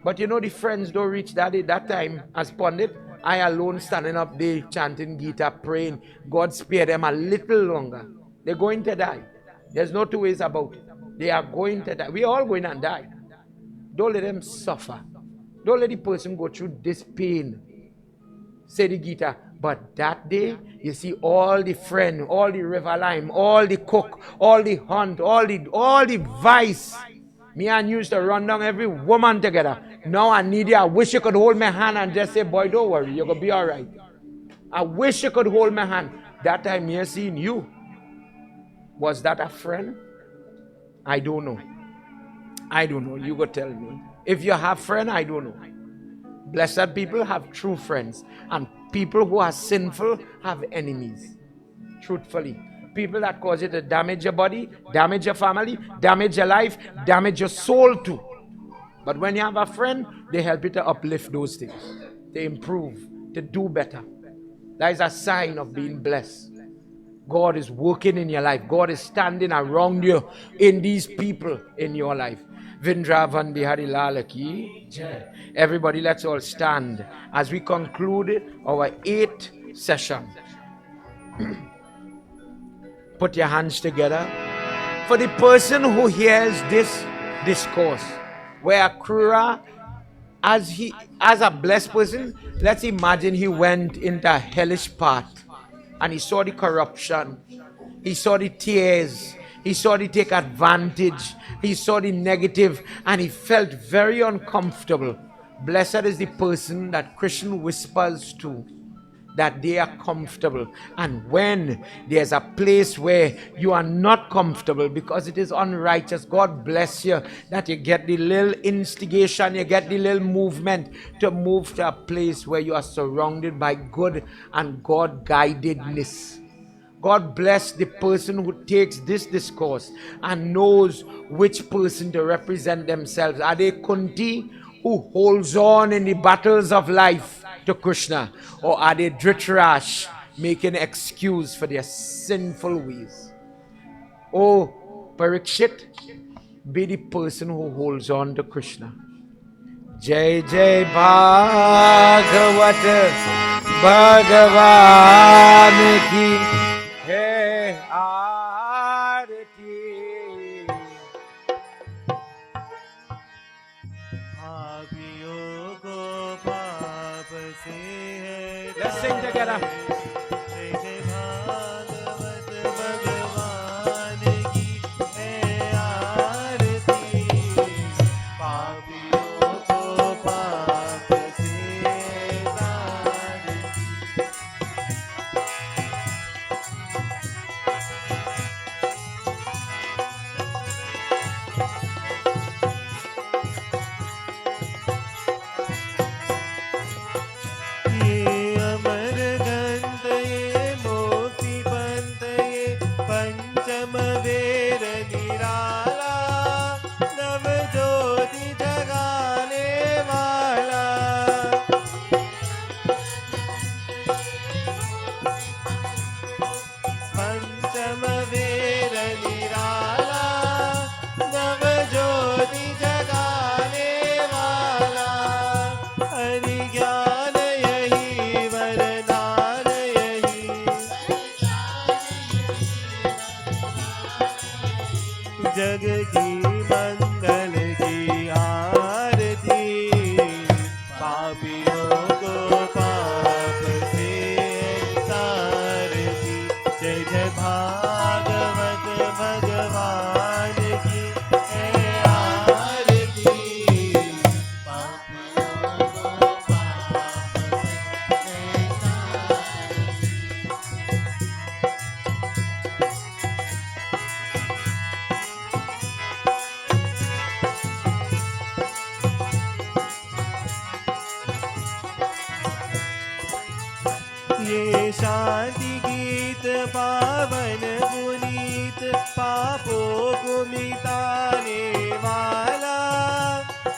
But you know the friends don't reach that day. That time, as pundit, I alone standing up there chanting Gita, praying, God spare them a little longer. They're going to die. There's no two ways about it. They are going to die. We're all going to die. Don't let them suffer. Don't let the person go through this pain. Say the Gita. But that day, you see all the friend, all the river lime, all the cook, all the hunt, all the vice. Me and you used to run down every woman together. Now I need you. I wish you could hold my hand and just say, boy, don't worry, you're going to be all right. I wish you could hold my hand. That time me seeing you. Was that a friend? I don't know. I don't know. You go tell me. If you have friend, I don't know. Blessed people have true friends. And people who are sinful have enemies. Truthfully. People that cause you to damage your body, damage your family, damage your life, damage your soul too. But when you have a friend, they help you to uplift those things, to improve, to do better. That is a sign of being blessed. God is working in your life. God is standing around you in these people in your life. Vrindavan Bihari Lal ki Jai. Everybody, let's all stand as we conclude our 8th session. Put your hands together. For the person who hears this discourse, where Akrura, as a blessed person, let's imagine he went into a hellish path and he saw the corruption, he saw the tears, he saw the take advantage, he saw the negative, and he felt very uncomfortable. Blessed is the person that Krishna whispers to. that they are comfortable. And when there's a place where you are not comfortable because it is unrighteous, God bless you that you get the little instigation, you get the little movement to move to a place where you are surrounded by good and God guidedness. God bless the person who takes this discourse and knows which person to represent themselves. Are they Kunti, who holds on in the battles of life to Krishna? Or are they Dhritarashtra, making excuse for their sinful ways? Oh, Parikshit, be the person who holds on to Krishna. Jai Jai Bhagavat Bhagavan ki Hey Aarti. पापियों को पाप से है Let's sing together. जय जय भागवत भगवान की है आरती पापियों को पाप से तारती ये अमर गंध ये मोती पंत ये पंचम वेर निराला नव ज्योति जगाने वाला पंचम वेर निराला नव ज्योति जगाने वाला हरि ज्ञान यही वरदान यही जग की मंगल की आरती पापियों को पाप से तारती जय जय भागवत भगवान की है आरती पापियों को पाप से ये शांति गीत पावन पुनीत पापों को मिटाने वाला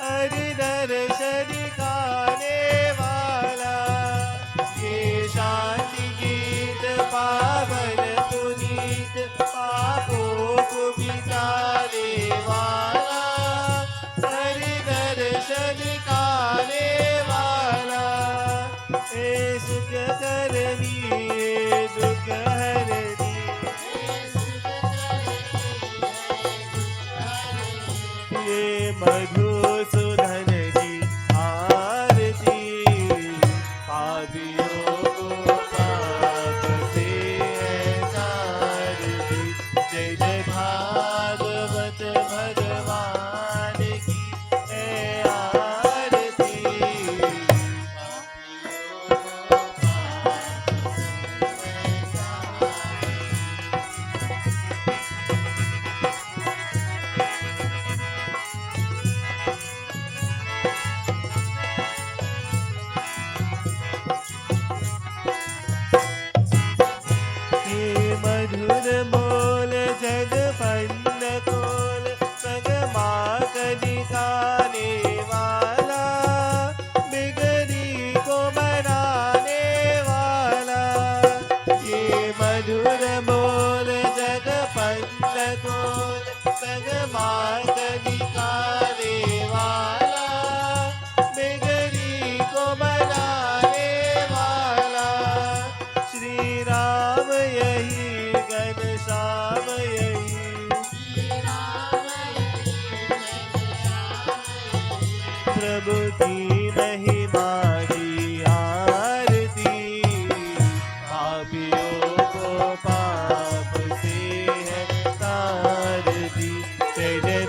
हरि दर्शन दिखाने वाला ये शांति गीत पावन पुनीत पापों को मिटाने वाला हरि दर्शन दिखाने वाला हे सुख करनी हे दुख हरनी ये मधुसूदन की आरती पापियों को पाप से है तारती जय जय भागवत भगवान की है आरती हे मधुर बोल जग पन्न कोल संग माक दिखाने वाला बिगड़ी को बनाने वाला ये मधुर बोल जग पन्न कोल संग माक दिखाने वाला बिगड़ी को बनाने वाला श्री राम यही घनश्याम यही प्रभु की महिमा की आरती पापियों को पाप से है तारती जय जय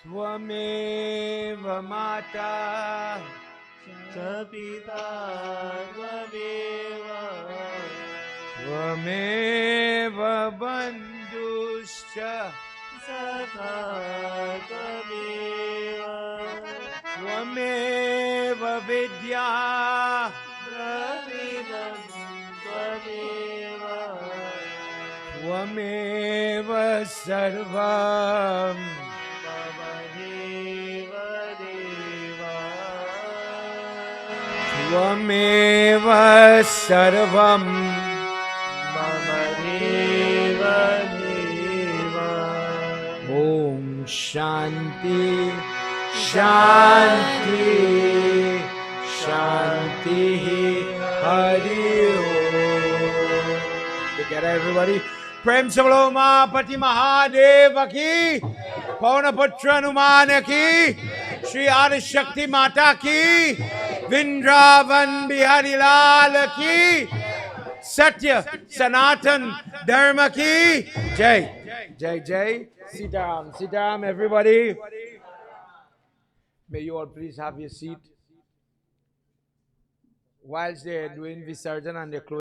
त्वमेव माता च पिता त्वमेव त्वमेव बन्धुश्च सखा त्वमेव त्वमेव विद्या द्रविणं त्वमेव त्वमेव सर्वम् मम देव देवा त्वमेव सर्वम् मम देव देवा ॐ शान्ति शान्ति शान्तिः हरि ओम। Together everybody, प्रेम से बोलो उमापति महादेव की, पवन पुत्र हनुमान की, श्री आदि शक्ति माता की, वृंदावन बिहारी लाल की, सत्य सनातन धर्म की जय जय जय Sitaram Sitaram everybody. May you all please have your seat whilst they are doing Visarjan and they close.